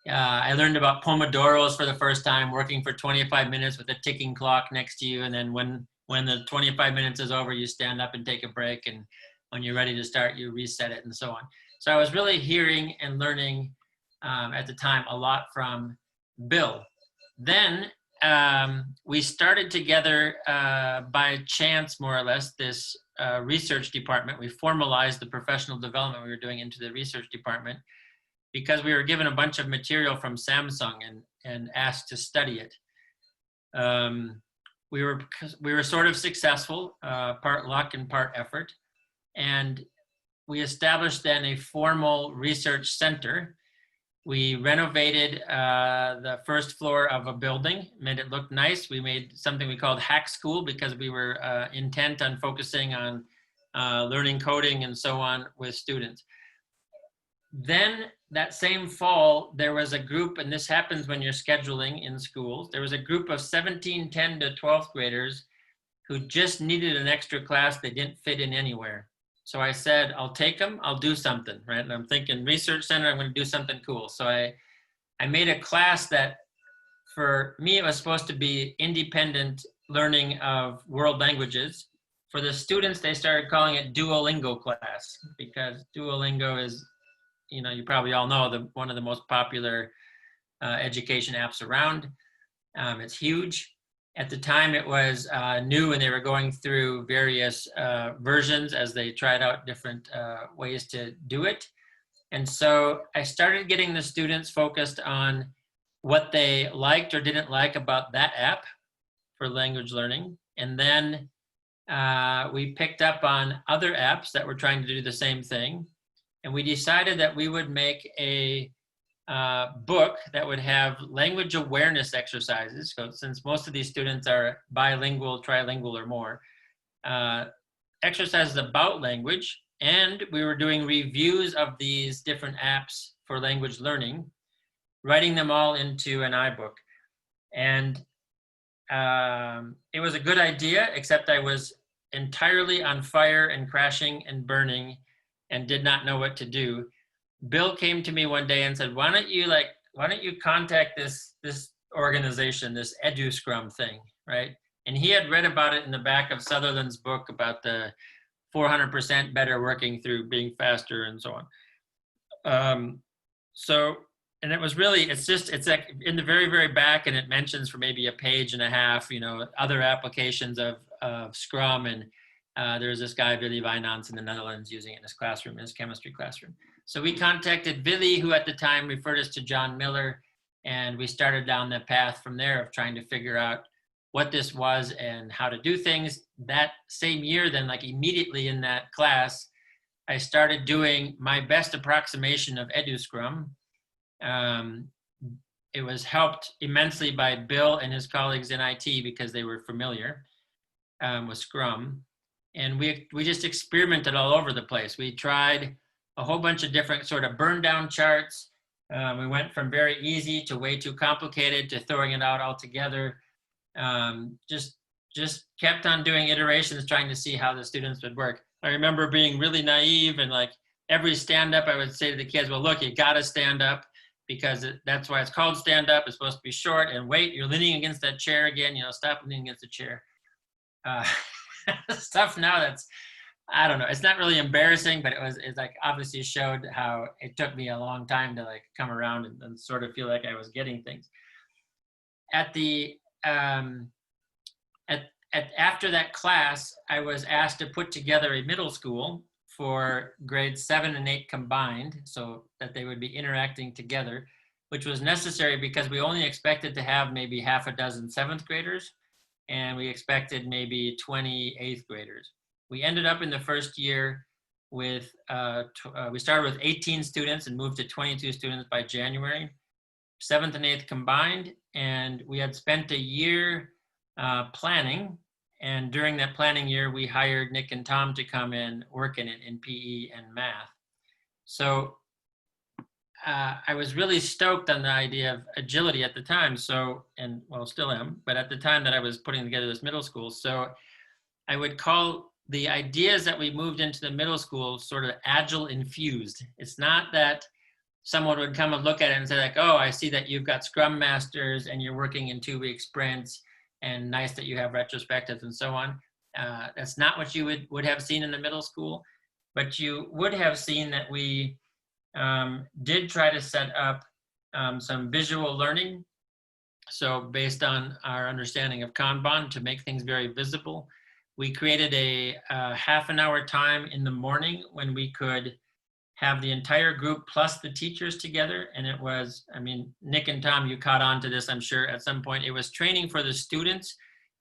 I learned about Pomodoros for the first time, working for 25 minutes with a ticking clock next to you. And then when the 25 minutes is over, you stand up and take a break. And when you're ready to start, you reset it and so on. So I was really hearing and learning at the time a lot from Bill. Then we started together by chance, more or less, this research department. We formalized the professional development we were doing into the research department because we were given a bunch of material from Samsung and asked to study it. We were sort of successful, part luck and part effort. And we established then a formal research center. We renovated the first floor of a building, made it look nice. We made something we called Hack School because we were intent on focusing on learning coding and so on with students. Then that same fall, there was a group, and this happens when you're scheduling in schools, there was a group of 17, 10 to 12th graders who just needed an extra class. They didn't fit in anywhere. So I said, I'll take them, I'll do something, right? And I'm thinking research center, I'm going to do something cool. So I made a class that for me, it was supposed to be independent learning of world languages. For the students, they started calling it Duolingo class because Duolingo is, you know, you probably all know, one of the most popular education apps around. It's huge. At the time, it was new, and they were going through various versions as they tried out different ways to do it. And so I started getting the students focused on what they liked or didn't like about that app for language learning. And then we picked up on other apps that were trying to do the same thing. And we decided that we would make a book that would have language awareness exercises. So since most of these students are bilingual, trilingual, or more, exercises about language. And we were doing reviews of these different apps for language learning, writing them all into an iBook. And it was a good idea, except I was entirely on fire and crashing and burning and did not know what to do. Bill came to me one day and said, why don't you contact this organization, this EduScrum thing, right? And he had read about it in the back of Sutherland's book about the 400% better working through being faster and so on. And it was really, it's like in the very, very back, and it mentions for maybe a page and a half, other applications of Scrum. And there's this guy, Willy Wijnands in the Netherlands, using it in his classroom, in his chemistry classroom. So we contacted Willy, who at the time referred us to John Miller, and we started down the path from there of trying to figure out what this was and how to do things. That same year, then, like immediately in that class, I started doing my best approximation of EduScrum. It was helped immensely by Bill and his colleagues in IT because they were familiar with Scrum. And we just experimented all over the place. We tried a whole bunch of different sort of burn down charts. We went from very easy to way too complicated to throwing it out altogether. Just kept on doing iterations, trying to see how the students would work. I remember being really naive, and like every stand up, I would say to the kids, well, look, you gotta stand up because that's why it's called stand up. It's supposed to be short, and wait, you're leaning against that chair again, stop leaning against the chair. Stuff now that's, I don't know, it's not really embarrassing, but it's like obviously showed how it took me a long time to like come around and sort of feel like I was getting things. At the after that class, I was asked to put together a middle school for grades 7 and 8 combined, so that they would be interacting together, which was necessary because we only expected to have maybe half a dozen 7th graders, and we expected maybe 20 8th graders. We ended up in the first year with, we started with 18 students and moved to 22 students by January, 7th and 8th combined, and we had spent a year planning. And during that planning year, we hired Nick and Tom to come in, work in it in PE and math. So I was really stoked on the idea of agility at the time. So, and well, still am, but at the time that I was putting together this middle school. So I would call the ideas that we moved into the middle school sort of Agile infused. It's not that someone would come and look at it and say like, oh, I see that you've got Scrum Masters and you're working in 2-week sprints, and nice that you have retrospectives and so on. That's not what you would have seen in the middle school, but you would have seen that we did try to set up some visual learning. So based on our understanding of Kanban, to make things very visible, we created a half an hour time in the morning when we could have the entire group plus the teachers together. And it was, I mean, Nick and Tom, you caught on to this, I'm sure, at some point. It was training for the students,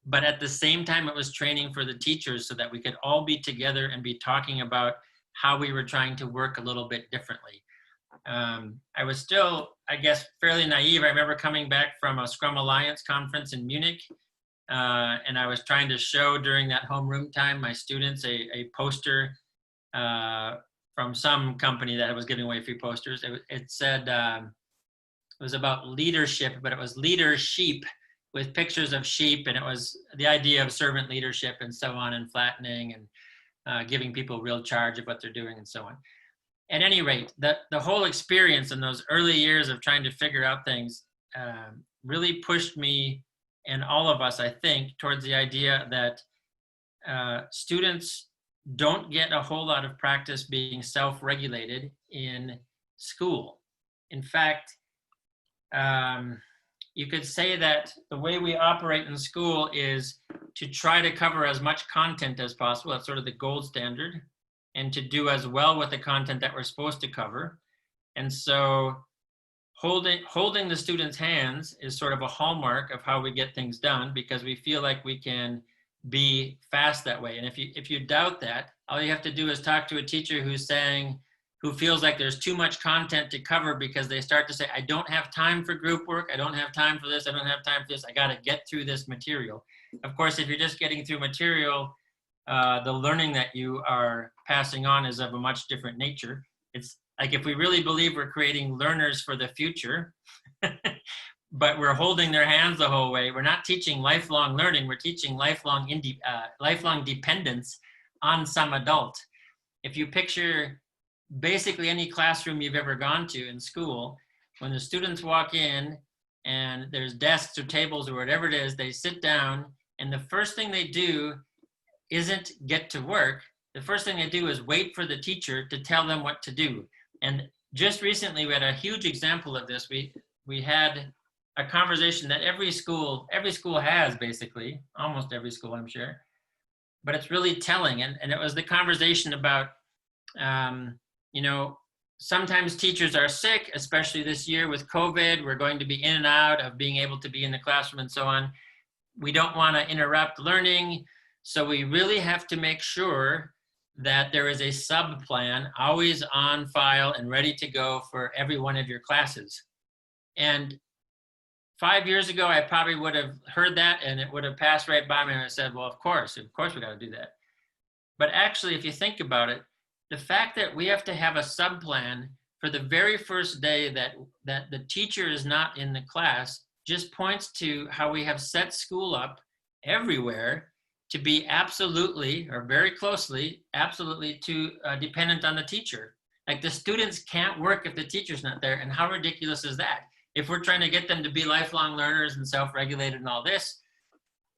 but at the same time, it was training for the teachers so that we could all be together and be talking about how we were trying to work a little bit differently. I was still, I guess, fairly naive. I remember coming back from a Scrum Alliance conference in Munich, and I was trying to show during that homeroom time my students a poster from some company that was giving away free posters. It said, it was about leadership, but it was leadership with pictures of sheep, and it was the idea of servant leadership and so on, and flattening and giving people real charge of what they're doing and so on. At any rate, the whole experience in those early years of trying to figure out things really pushed me and all of us, I think, towards the idea that students don't get a whole lot of practice being self-regulated in school. In fact, you could say that the way we operate in school is to try to cover as much content as possible. That's sort of the gold standard, and to do as well with the content that we're supposed to cover. And so holding the students' hands is sort of a hallmark of how we get things done, because we feel like we can be fast that way. And if you doubt that, all you have to do is talk to a teacher who feels like there's too much content to cover, because they start to say, I don't have time for group work, I don't have time for this, I don't have time for this, I got to get through this material. Of course, if you're just getting through material, the learning that you are passing on is of a much different nature. It's like, if we really believe we're creating learners for the future, but we're holding their hands the whole way, we're not teaching lifelong learning, we're teaching lifelong dependence on some adult. If you picture basically any classroom you've ever gone to in school, when the students walk in and there's desks or tables or whatever it is, they sit down, and the first thing they do isn't get to work. The first thing they do is wait for the teacher to tell them what to do. And just recently, we had a huge example of this. We had a conversation that every school has, basically, almost every school, I'm sure, but it's really telling. And it was the conversation about, sometimes teachers are sick, especially this year with COVID. We're going to be in and out of being able to be in the classroom and so on. We don't want to interrupt learning. So we really have to make sure that there is a sub-plan always on file and ready to go for every one of your classes. And 5 years ago, I probably would have heard that and it would have passed right by me, and I said, well, of course we got to do that. But actually, if you think about it, the fact that we have to have a sub-plan for the very first day that the teacher is not in the class just points to how we have set school up everywhere to be absolutely, or very closely, absolutely dependent on the teacher. Like, the students can't work if the teacher's not there, and how ridiculous is that? If we're trying to get them to be lifelong learners and self-regulated and all this,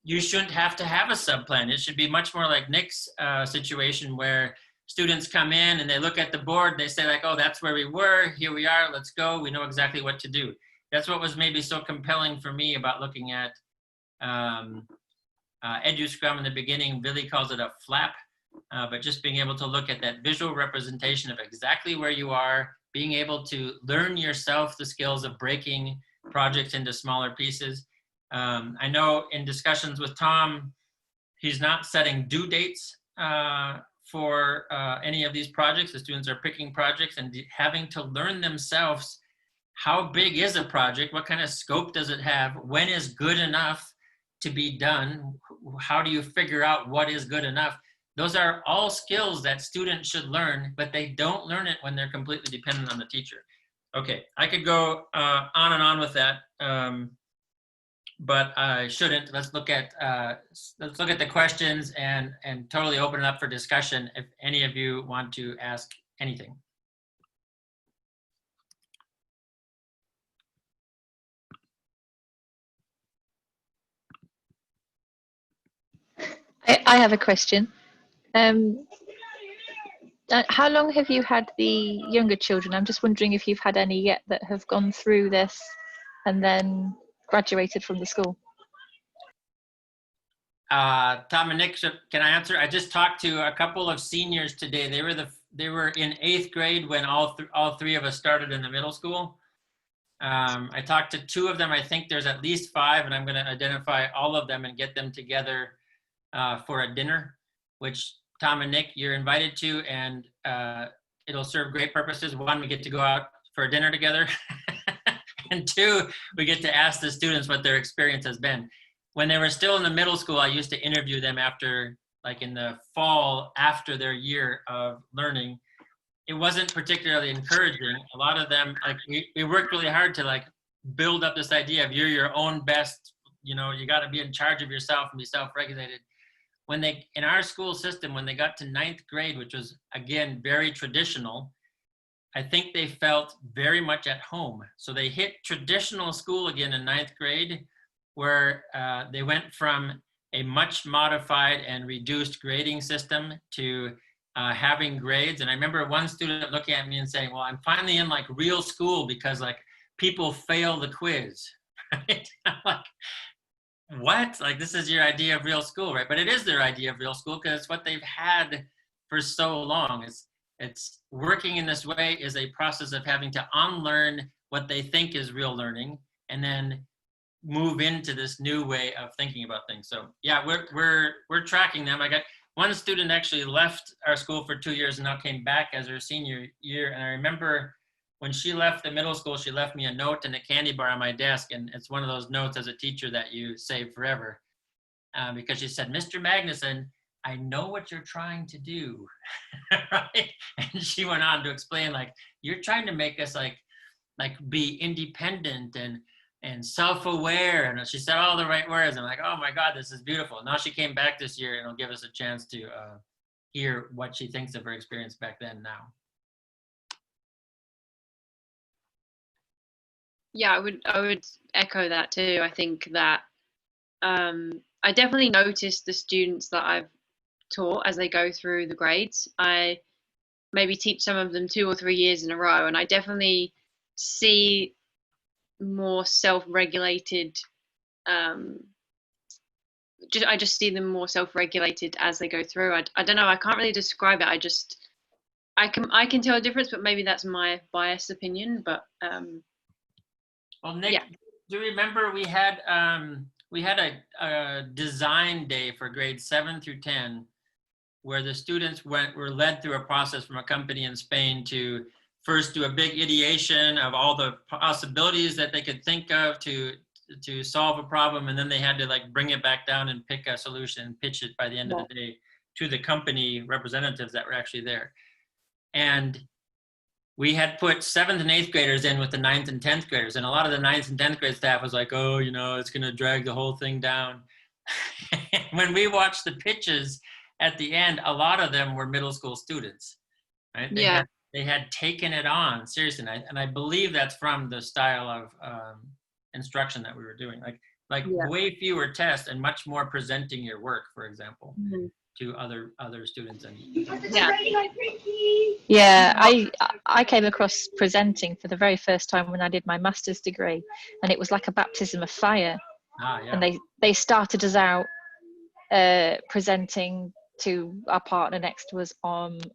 you shouldn't have to have a sub-plan. It should be much more like Nick's situation, where students come in and they look at the board, they say like, oh, that's where we were, here we are, let's go, we know exactly what to do. That's what was maybe so compelling for me about looking at EduScrum in the beginning. Billy calls it a flap, but just being able to look at that visual representation of exactly where you are, being able to learn yourself the skills of breaking projects into smaller pieces. I know in discussions with Tom, he's not setting due dates for any of these projects. The students are picking projects and having to learn themselves, how big is a project, what kind of scope does it have, when is good enough to be done, how do you figure out what is good enough? Those are all skills that students should learn, but they don't learn it when they're completely dependent on the teacher. Okay, I could go on and on with that, but I shouldn't. Let's look at the questions and totally open it up for discussion if any of you want to ask anything. I have a question. How long have you had the younger children? I'm just wondering if you've had any yet that have gone through this and then graduated from the school. Tom and Nick, can I answer? I just talked to a couple of seniors today. They were in 8th grade when all three of us started in the middle school. I talked to 2 of them. I think there's at least 5, and I'm going to identify all of them and get them together for a dinner, which Tom and Nick, you're invited to, and it'll serve great purposes. 1, we get to go out for a dinner together, and 2, we get to ask the students what their experience has been. When they were still in the middle school, I used to interview them after, like in the fall, after their year of learning. It wasn't particularly encouraging. A lot of them, like we worked really hard to like build up this idea of you're your own best, you got to be in charge of yourself and be self-regulated. When they, in our school system, when they got to 9th grade, which was again, very traditional, I think they felt very much at home. So they hit traditional school again in 9th grade, where they went from a much modified and reduced grading system to having grades. And I remember one student looking at me and saying, well, I'm finally in like real school because like people fail the quiz, right? I'm like, what? Like, this is your idea of real school, right? But it is their idea of real school because it's what they've had for so long. It's working in this way is a process of having to unlearn what they think is real learning and then move into this new way of thinking about things. So yeah, we're tracking them. I got one student actually left our school for 2 years and now came back as her senior year. And I remember when she left the middle school, she left me a note and a candy bar on my desk. And it's one of those notes as a teacher that you save forever. Because she said, "Mr. Magnuson, I know what you're trying to do." Right? And she went on to explain, like, you're trying to make us like be independent and self-aware. And she said all the right words. I'm like, oh my God, this is beautiful. Now she came back this year and it'll give us a chance to hear what she thinks of her experience back then now. Yeah, I would echo that too. I think that I definitely noticed the students that I've taught as they go through the grades. I maybe teach some of them 2 or 3 years in a row, and I definitely see more self-regulated. I just see them more self-regulated as they go through. I don't know. I can't really describe it. I can tell a difference, but maybe that's my biased opinion. But well, Nick, yeah. do you remember we had a design day for grades 7 through 10, where the students were led through a process from a company in Spain to first do a big ideation of all the possibilities that they could think of to solve a problem, and then they had to like bring it back down and pick a solution and pitch it by the end of the day to the company representatives that were actually there. And we had put 7th and 8th graders in with the 9th and 10th graders, and a lot of the 9th and 10th grade staff was like, oh, it's going to drag the whole thing down. When we watched the pitches at the end, a lot of them were middle school students, right? They had taken it on seriously, and I believe that's from the style of instruction that we were doing, like way fewer tests and much more presenting your work, for example, to other students. And I came across presenting for the very first time when I did my master's degree, and it was like a baptism of fire. And they started us out presenting to our partner next to us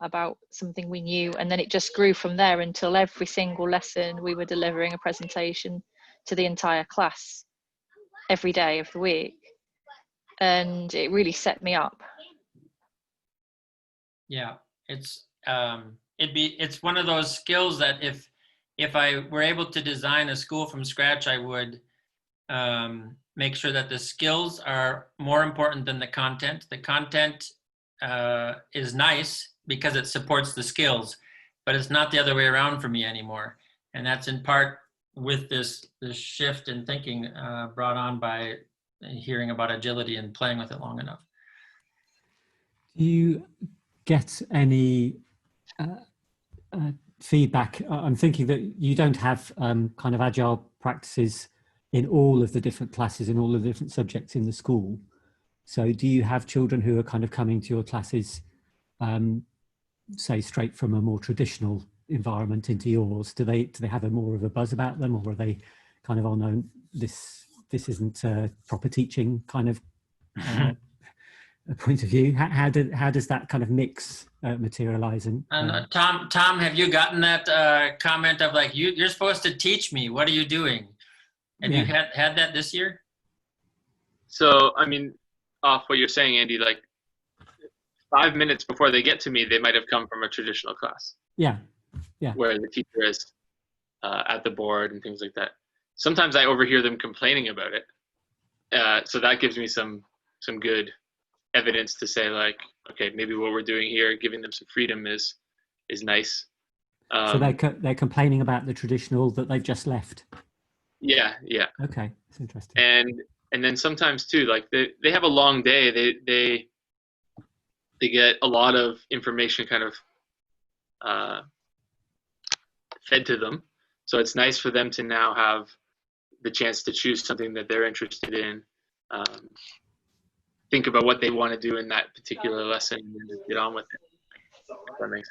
about something we knew, and then it just grew from there until every single lesson we were delivering a presentation to the entire class every day of the week, and it really set me up. Yeah, it's one of those skills that if I were able to design a school from scratch, I would make sure that the skills are more important than the content. The content is nice because it supports the skills, but it's not the other way around for me anymore. And that's in part with this shift in thinking brought on by hearing about agility and playing with it long enough. Do you get any feedback? I'm thinking that you don't have kind of agile practices in all of the different classes and all of the different subjects in the school. So do you have children who are kind of coming to your classes, say straight from a more traditional environment into yours? Do they have a more of a buzz about them, or are they kind of, oh no, this isn't proper teaching kind of a point of view? How does that kind of mix materialize? And Tom, have you gotten that comment of like, you're supposed to teach me, what are you doing? Have you had that this year? So I mean, off what you're saying, Andy, like 5 minutes before they get to me, they might have come from a traditional class. Yeah. Where the teacher is at the board and things like that. Sometimes I overhear them complaining about it. So that gives me some good evidence to say, like, okay, maybe what we're doing here, giving them some freedom is nice. So they're complaining about the traditional that they've just left. Yeah. Okay, that's interesting. And then sometimes too, like they have a long day. They get a lot of information kind of fed to them. So it's nice for them to now have the chance to choose something that they're interested in, think about what they want to do in that particular lesson, and just get on with it. If that makes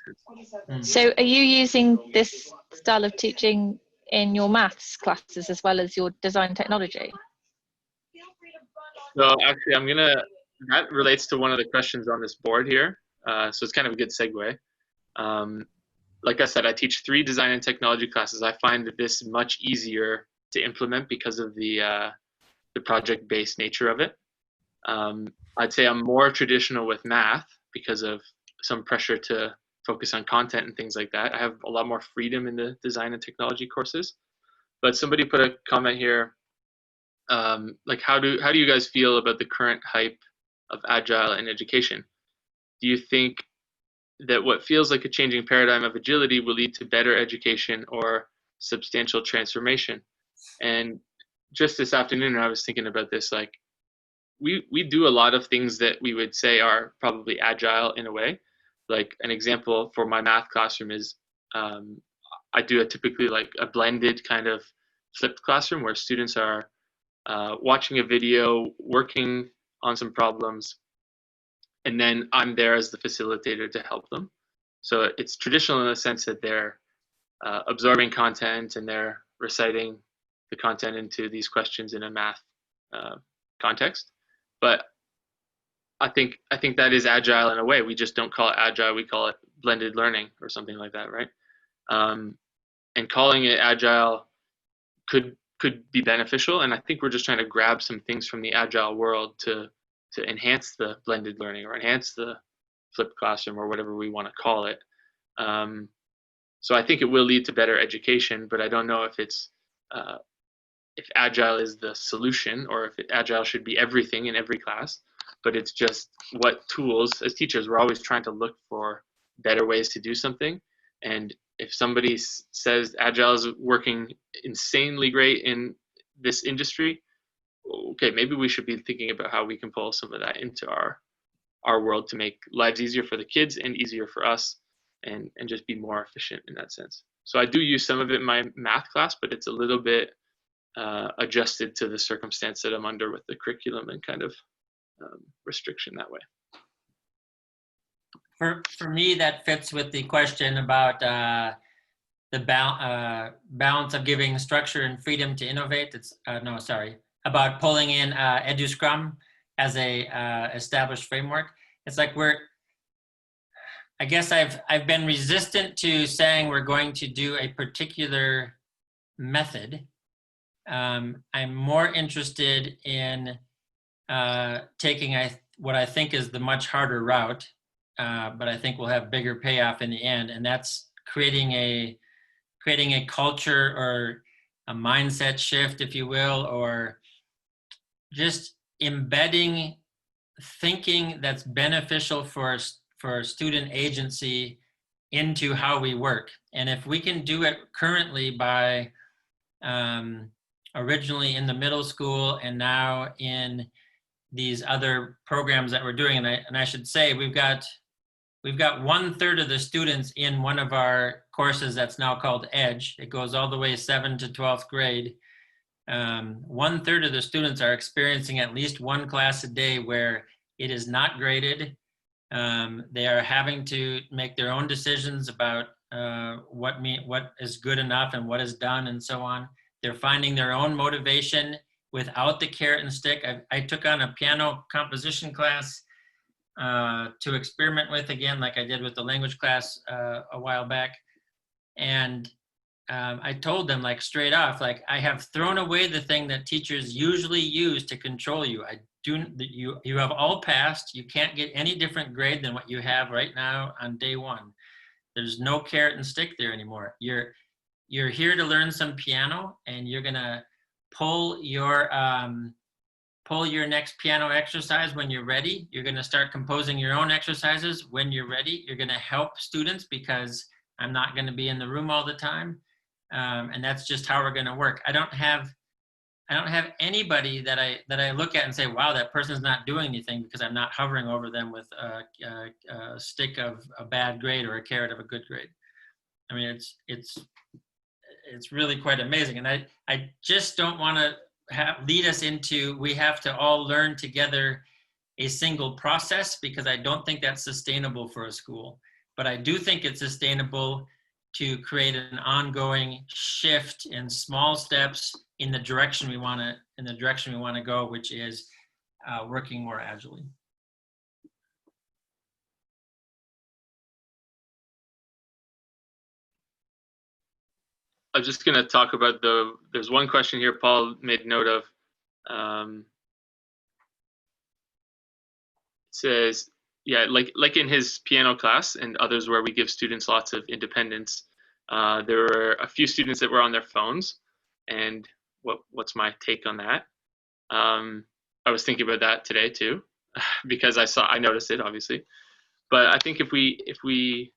sense. So are you using this style of teaching in your maths classes as well as your design technology? So actually, that relates to one of the questions on this board here. So it's kind of a good segue. Like I said, I teach 3 design and technology classes. I find this much easier to implement because of the project-based nature of it. I'd say I'm more traditional with math because of some pressure to focus on content and things like that. I have a lot more freedom in the design and technology courses. But somebody put a comment here, like how do you guys feel about the current hype of Agile in education? Do you think that what feels like a changing paradigm of agility will lead to better education or substantial transformation? And just this afternoon, I was thinking about this, like we do a lot of things that we would say are probably agile in a way. Like an example for my math classroom is I do typically like a blended kind of flipped classroom where students are watching a video, working on some problems, and then I'm there as the facilitator to help them. So it's traditional in the sense that they're absorbing content and they're reciting the content into these questions in a math context. But I think that is agile in a way. We just don't call it agile; we call it blended learning or something like that, right? And calling it agile could be beneficial. And I think we're just trying to grab some things from the agile world to enhance the blended learning or enhance the flipped classroom or whatever we want to call it. So I think it will lead to better education, but I don't know if it's if agile is the solution or if agile should be everything in every class. But it's just what tools, as teachers, we're always trying to look for better ways to do something. And if somebody says agile is working insanely great in this industry, okay, maybe we should be thinking about how we can pull some of that into our world to make lives easier for the kids and easier for us, and just be more efficient in that sense. So I do use some of it in my math class, but it's a little bit adjusted to the circumstance that I'm under with the curriculum and kind of restriction that way. For me, that fits with the question about the balance of giving structure and freedom to innovate. It's about pulling in EduScrum as a established framework. It's like I guess I've been resistant to saying we're going to do a particular method. I'm more interested in taking what I think is the much harder route, but I think will have bigger payoff in the end, and that's creating a culture or a mindset shift, if you will, or just embedding thinking that's beneficial for student agency into how we work. And if we can do it currently by originally in the middle school and now in these other programs that we're doing, and I should say we've got 1/3 of the students in one of our courses that's now called EDGE. It goes all the way 7th to 12th grade. 1/3 of the students are experiencing at least one class a day where it is not graded. They are having to make their own decisions about what is good enough and what is done and so on. They're finding their own motivation without the carrot and stick. I took on a piano composition class to experiment with again, like I did with the language class a while back. And I told them like straight off, like I have thrown away the thing that teachers usually use to control you. You have all passed. You can't get any different grade than what you have right now on day one. There's no carrot and stick there anymore. You're here to learn some piano, and you're gonna pull your next piano exercise when you're ready. You're gonna start composing your own exercises when you're ready. You're gonna help students because I'm not gonna be in the room all the time. And that's just how we're gonna work. I don't have anybody that I look at and say, wow, that person's not doing anything, because I'm not hovering over them with a stick of a bad grade or a carrot of a good grade. I mean, it's really quite amazing. And I just don't want to lead us into, we have to all learn together a single process, because I don't think that's sustainable for a school. But I do think it's sustainable to create an ongoing shift in small steps in the direction we want to go, which is working more agilely. I'm just going to talk about there's one question here Paul made note of. It says, yeah, like in his piano class and others where we give students lots of independence, there were a few students that were on their phones. And what's my take on that? I was thinking about that today too, because I noticed it obviously. But I think if we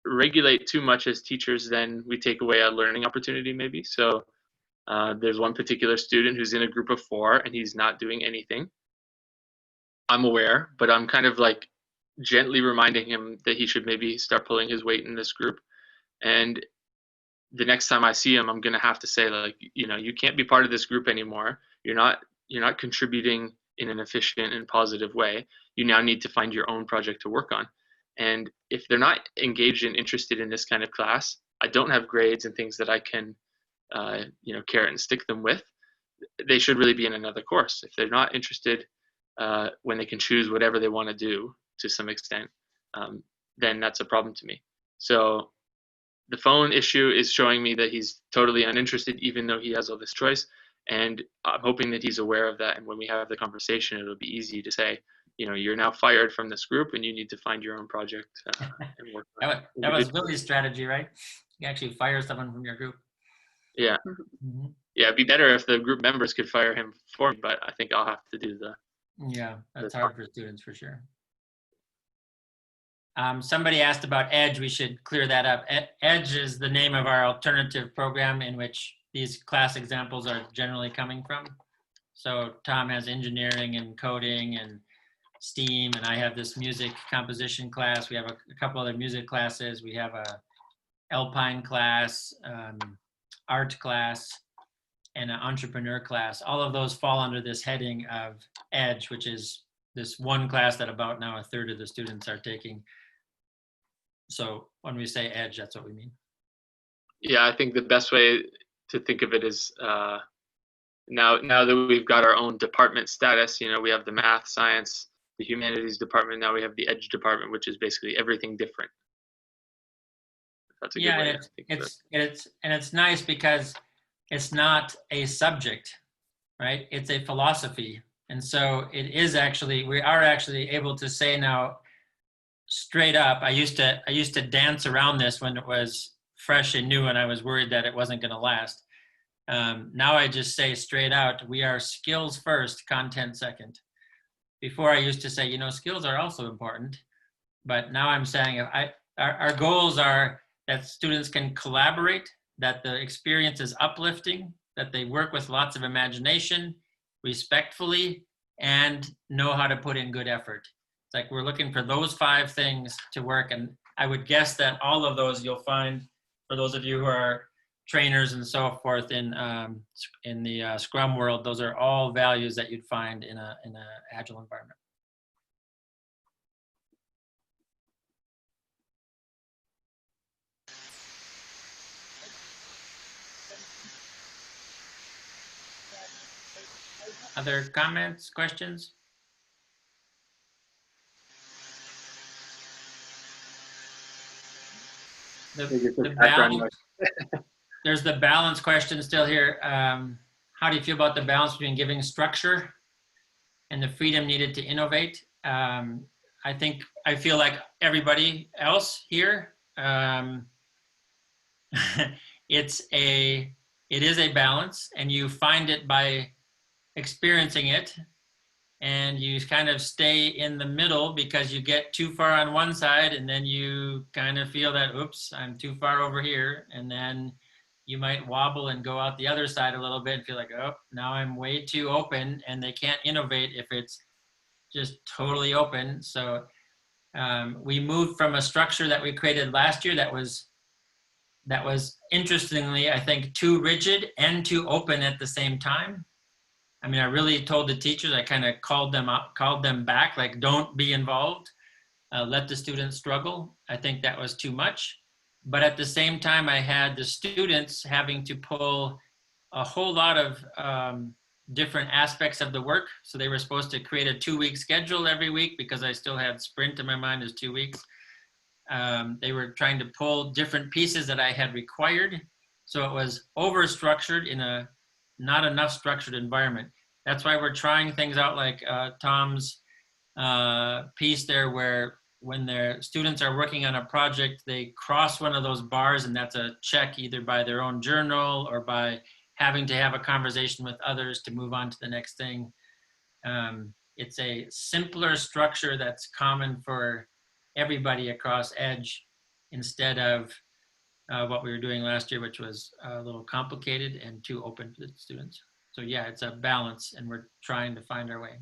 regulate too much as teachers, then we take away a learning opportunity maybe. So there's one particular student who's in a group of 4 and he's not doing anything. I'm aware, but I'm kind of like gently reminding him that he should maybe start pulling his weight in this group. And the next time I see him, I'm going to have to say, like, you know, you can't be part of this group anymore. You're not contributing in an efficient and positive way. You now need to find your own project to work on. And if they're not engaged and interested in this kind of class, I don't have grades and things that I can, carrot and stick them with. They should really be in another course. If they're not interested, when they can choose whatever they want to do to some extent, then that's a problem to me. So the phone issue is showing me that he's totally uninterested, even though he has all this choice. And I'm hoping that he's aware of that. And when we have the conversation, it'll be easy to say, you know, you're now fired from this group and you need to find your own project and work on it. That was Willie's strategy, right? You actually fire someone from your group. Yeah. Mm-hmm. Yeah, it'd be better if the group members could fire him for me, but I think I'll have to do Yeah, that's hard for students for sure. Somebody asked about Edge. We should clear that up. Edge is the name of our alternative program in which these class examples are generally coming from. So Tom has engineering and coding and STEAM, and I have this music composition class. We have a couple other music classes. We have a Alpine class, art class, and an entrepreneur class. All of those fall under this heading of Edge, which is this one class that about now 1/3 of the students are taking. So when we say Edge, that's what we mean. Yeah, I think the best way to think of it is now that we've got our own department status, you know, we have the math, science, the humanities department. Now we have the Edge department, which is basically everything different. That's a good way to think of it. It's nice because it's not a subject, right? It's a philosophy. And so it is actually, we are actually able to say now straight up, I used to dance around this when it was fresh and new and I was worried that it wasn't going to last. Now I just say straight out, we are skills first, content second. Before I used to say, you know, skills are also important, but now I'm saying our goals are that students can collaborate, that the experience is uplifting, that they work with lots of imagination, respectfully, and know how to put in good effort. It's like we're looking for those 5 things to work, and I would guess that all of those you'll find, for those of you who are trainers and so forth in the Scrum world, those are all values that you'd find in a Agile environment. Other comments, questions? The balance, there's the balance question still here. How do you feel about the balance between giving structure and the freedom needed to innovate? I feel like everybody else here. It is a balance, and you find it by experiencing it, and you kind of stay in the middle because you get too far on one side and then you kind of feel that, oops, I'm too far over here, and then you might wobble and go out the other side a little bit and feel like, oh, now I'm way too open, and they can't innovate if it's just totally open. So we moved from a structure that we created last year that was interestingly, I think, too rigid and too open at the same time. I mean, I really told the teachers, I kind of called them back, like, don't be involved, let the students struggle. I think that was too much. But at the same time, I had the students having to pull a whole lot of different aspects of the work. So they were supposed to create a 2-week schedule every week because I still had sprint in my mind as 2 weeks. They were trying to pull different pieces that I had required. So it was over-structured in a not enough structured environment. That's why we're trying things out like Tom's piece there, where when their students are working on a project, they cross one of those bars, and that's a check either by their own journal or by having to have a conversation with others to move on to the next thing. It's a simpler structure that's common for everybody across Edge, instead of what we were doing last year, which was a little complicated and too open for the students. So yeah, it's a balance, and we're trying to find our way.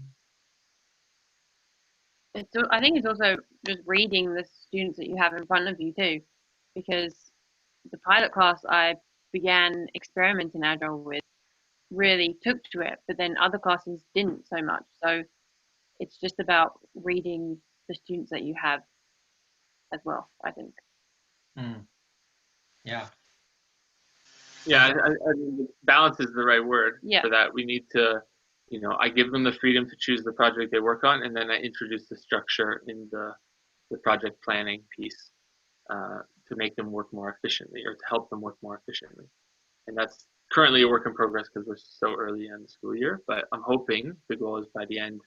I think it's also just reading the students that you have in front of you too, because the pilot class I began experimenting Agile with really took to it, but then other classes didn't so much. So it's just about reading the students that you have as well, I think. Yeah. Yeah, I mean, balance is the right word for that. We need to, I give them the freedom to choose the project they work on, and then I introduce the structure in the project planning piece to make them work more efficiently, or to help them work more efficiently. And that's currently a work in progress because we're so early in the school year, but I'm hoping the goal is by the end,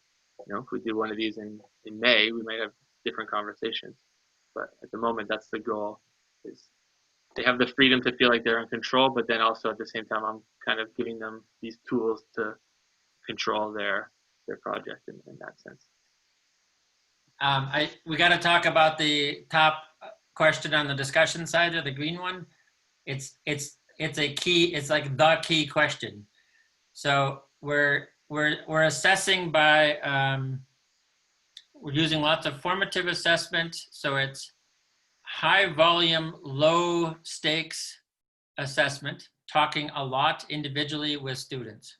if we do one of these in May, we might have different conversations. But at the moment, that's the goal, is they have the freedom to feel like they're in control, but then also at the same time, I'm kind of giving them these tools to control their project in that sense. We got to talk about the top question on the discussion side, of the green one. It's a key. It's like the key question. So we're assessing by we're using lots of formative assessment. So it's high volume, low stakes assessment, talking a lot individually with students,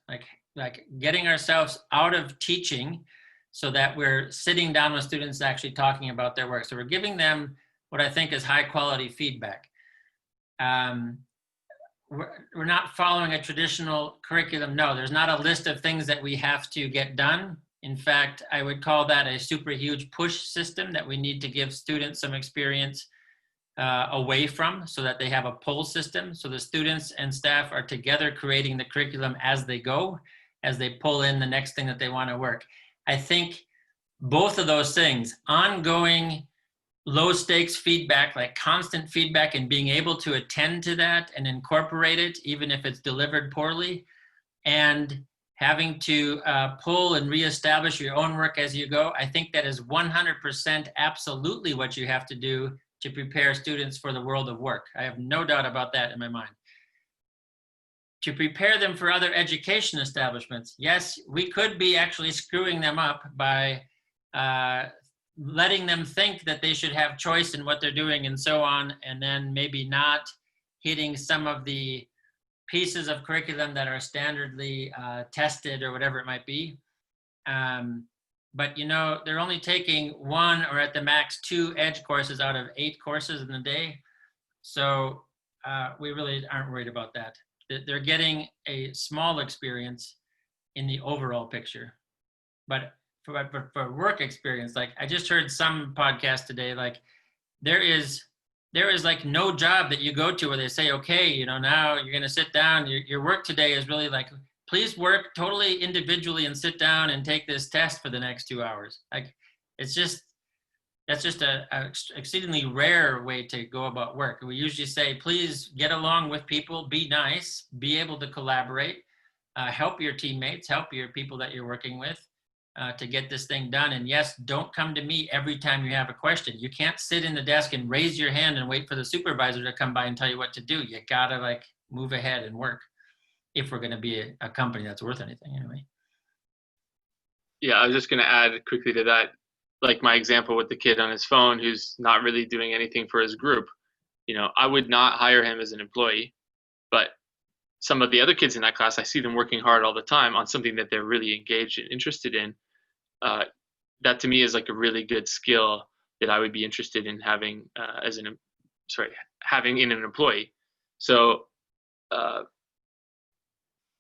like getting ourselves out of teaching so that we're sitting down with students actually talking about their work. So we're giving them what I think is high quality feedback. We're not following a traditional curriculum. No, there's not a list of things that we have to get done. In fact, I would call that a super huge push system that we need to give students some experience away from, so that they have a pull system. So the students and staff are together creating the curriculum as they go, as they pull in the next thing that they want to work. I think both of those things, ongoing low stakes feedback, like constant feedback, and being able to attend to that and incorporate it, even if it's delivered poorly, and having to pull and reestablish your own work as you go, I think that is 100% absolutely what you have to do to prepare students for the world of work. I have no doubt about that in my mind. To prepare them for other education establishments, yes, we could be actually screwing them up by letting them think that they should have choice in what they're doing and so on, and then maybe not hitting some of the pieces of curriculum that are standardly tested or whatever it might be. But they're only taking 1 or at the max 2 Edge courses out of 8 courses in the day. So we really aren't worried about that. They're getting a small experience in the overall picture. But for work experience, like I just heard some podcast today, like there is like no job that you go to where they say, okay, now you're going to sit down. Your work today is really like, please work totally individually and sit down and take this test for the next 2 hours. Like that's just a exceedingly rare way to go about work. We usually say, please get along with people, be nice, be able to collaborate, help your teammates, help your people that you're working with to get this thing done. And yes, don't come to me every time you have a question. You can't sit in the desk and raise your hand and wait for the supervisor to come by and tell you what to do. You gotta move ahead and work, if we're going to be a company that's worth anything anyway. Yeah, I was just going to add quickly to that, like my example with the kid on his phone who's not really doing anything for his group. I would not hire him as an employee, but some of the other kids in that class, I see them working hard all the time on something that they're really engaged and interested in. That to me is like a really good skill that I would be interested in having having in an employee. So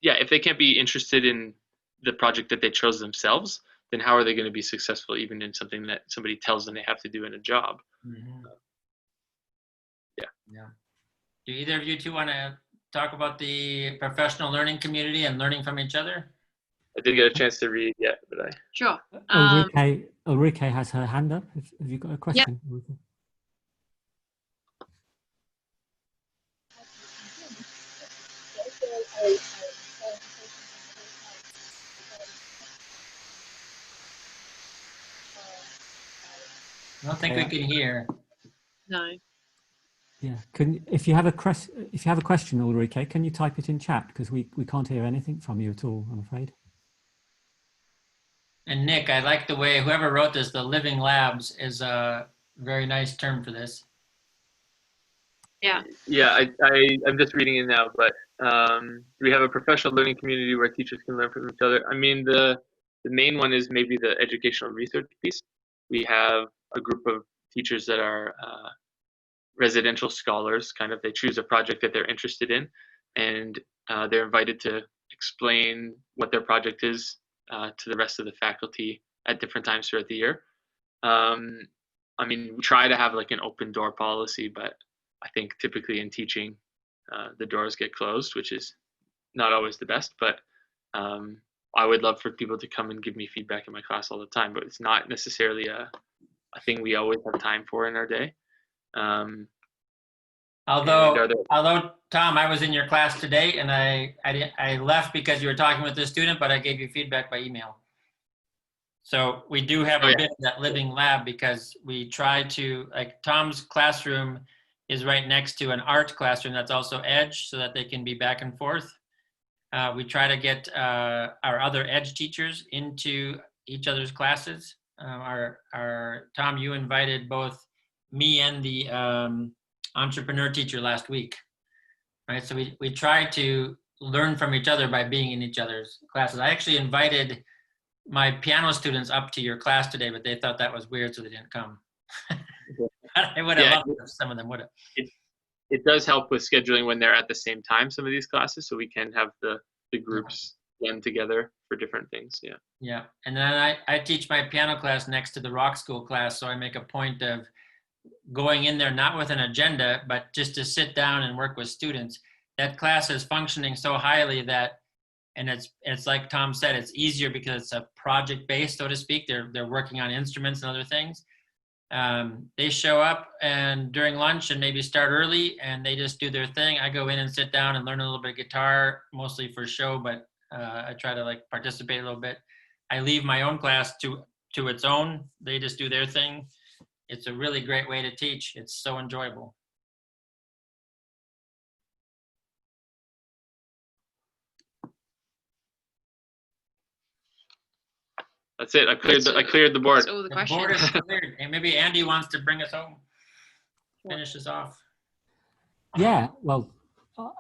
yeah, if they can't be interested in the project that they chose themselves, then how are they going to be successful even in something that somebody tells them they have to do in a job? Mm-hmm. Yeah. Do either of you two want to talk about the professional learning community and learning from each other? I didn't get a chance to read yet, but I. Sure. Ulrike has her hand up. Have you got a question? Ulrike? I don't think we can hear. No. Yeah. If you have a question, Ulrike, can you type it in chat, because we can't hear anything from you at all, I'm afraid. And Nick, I like the way whoever wrote this, the living labs, is a very nice term for this. Yeah. Yeah, I'm just reading it now, but we have a professional learning community where teachers can learn from each other. I mean, the main one is maybe the educational research piece. We have a group of teachers that are residential scholars, kind of. They choose a project that they're interested in, and they're invited to explain what their project is to the rest of the faculty at different times throughout the year. I mean, we try to have like an open door policy, but I think typically in teaching, the doors get closed, which is not always the best. But I would love for people to come and give me feedback in my class all the time, but it's not necessarily a thing we always have time for in our day. Although Tom, I was in your class today, and I left because you were talking with this student, but I gave you feedback by email. So we do have a bit of that living lab, because we try to, like, Tom's classroom is right next to an art classroom that's also Edge, so that they can be back and forth. We try to get our other Edge teachers into each other's classes. Tom, you invited both me and the entrepreneur teacher last week, right? So we try to learn from each other by being in each other's classes. I actually invited my piano students up to your class today, but they thought that was weird, so they didn't come. I would have loved it if some of them would have. It does help with scheduling when they're at the same time, some of these classes, so we can have the groups blend together for different things. Yeah, and then I teach my piano class next to the rock school class, so I make a point of going in there not with an agenda, but just to sit down and work with students. That class is functioning so highly that, and it's like Tom said, it's easier because it's a project based, so to speak. They're working on instruments and other things. They show up and during lunch and maybe start early, and they just do their thing. I go in and sit down and learn a little bit of guitar, mostly for show, but I try to like participate a little bit. I leave my own class to its own. They just do their thing. It's a really great way to teach. It's so enjoyable. That's it. I cleared the board. That's all the questions. Board is cleared. And maybe Andy wants to bring us home. Finish us off. Yeah, well,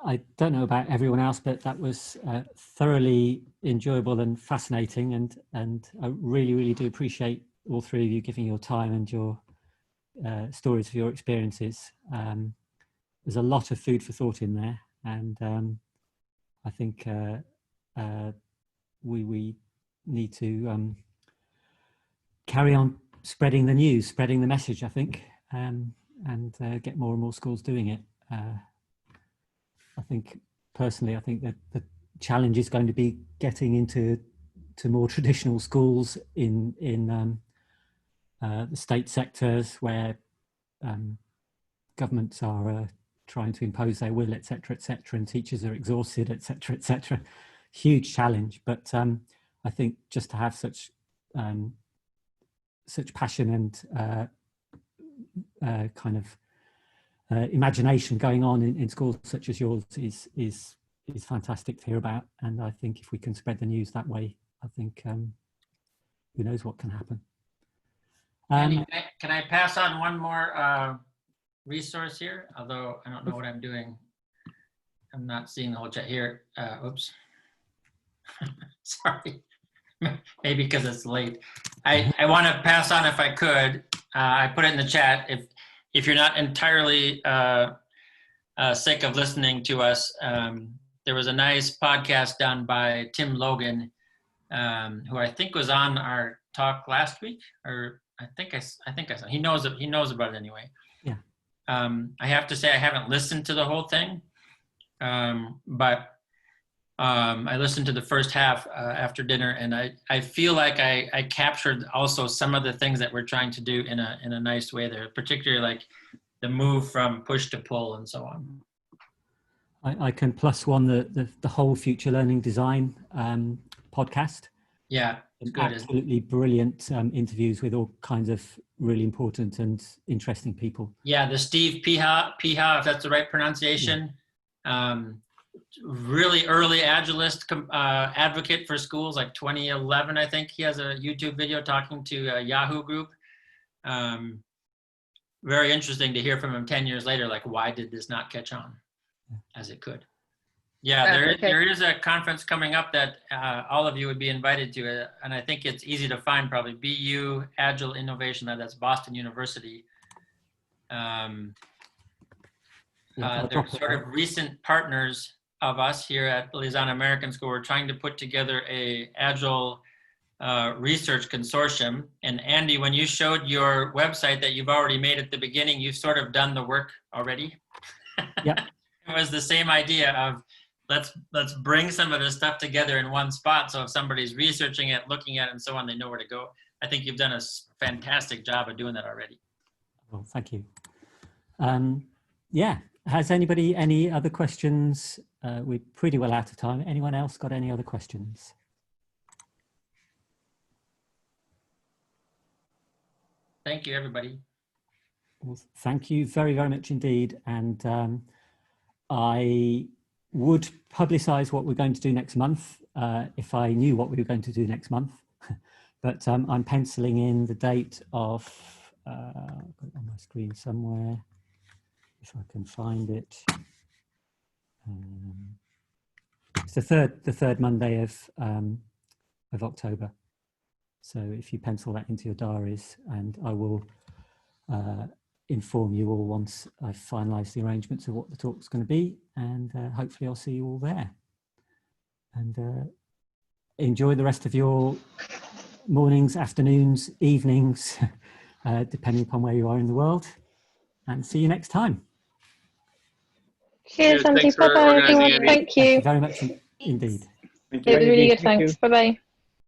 I don't know about everyone else, but that was thoroughly enjoyable and fascinating, and I really, really do appreciate all three of you giving your time and your stories of your experiences. There's a lot of food for thought in there, and I think we need to carry on spreading the news, spreading the message, I think, and get more and more schools doing it. I think personally, I think that the challenge is going to be getting into more traditional schools in the state sectors where governments are trying to impose their will, etc., and teachers are exhausted, etc. Huge challenge, but I think just to have such passion and kind of imagination going on in schools such as yours is fantastic to hear about. And I think if we can spread the news that way, I think who knows what can happen. Andy, can I pass on one more resource here? Although I don't know what I'm doing. I'm not seeing the whole chat here. Oops. Sorry. Maybe because it's late. I want to pass on, if I could. I put it in the chat. If you're not entirely sick of listening to us, there was a nice podcast done by Tim Logan, who I think was on our talk last week, or I think I saw. He knows about it anyway. Yeah. I have to say I haven't listened to the whole thing, But I listened to the first half after dinner, and I feel like I captured also some of the things that we're trying to do in a nice way there, particularly like the move from push to pull and so on. I can plus one the whole future learning design podcast. Yeah, it's good. Absolutely brilliant interviews with all kinds of really important and interesting people. Yeah, the Steve Piha, if that's the right pronunciation. Yeah. Really early Agilist advocate for schools, like 2011, I think. He has a YouTube video talking to a Yahoo group. Very interesting to hear from him 10 years later, like, why did this not catch on as it could? Yeah, there is a conference coming up that all of you would be invited to, and I think it's easy to find, probably. BU Agile Innovation Lab, that's Boston University. They're sort of recent partners of us here at Leysin American School. We're trying to put together a Agile research consortium. And Andy, when you showed your website that you've already made at the beginning, you've sort of done the work already. Yeah. It was the same idea of let's bring some of this stuff together in one spot. So if somebody's researching it, looking at it and so on, they know where to go. I think you've done a fantastic job of doing that already. Well, thank you. Yeah. Has anybody any other questions? We're pretty well out of time. Anyone else got any other questions? Thank you, everybody. Well, thank you very, very much indeed. And I would publicize what we're going to do next month if I knew what we were going to do next month. But I'm penciling in the date of, I've got it on my screen somewhere, if I can find it. It's the third Monday of October. So if you pencil that into your diaries, and I will inform you all once I've finalised the arrangements of what the talk's going to be, and hopefully I'll see you all there. And enjoy the rest of your mornings, afternoons, evenings, depending upon where you are in the world, and see you next time. Cheers, Andy. Bye-bye, everyone. Thank you. Thank you very much indeed. It was really good. Thanks. Bye-bye.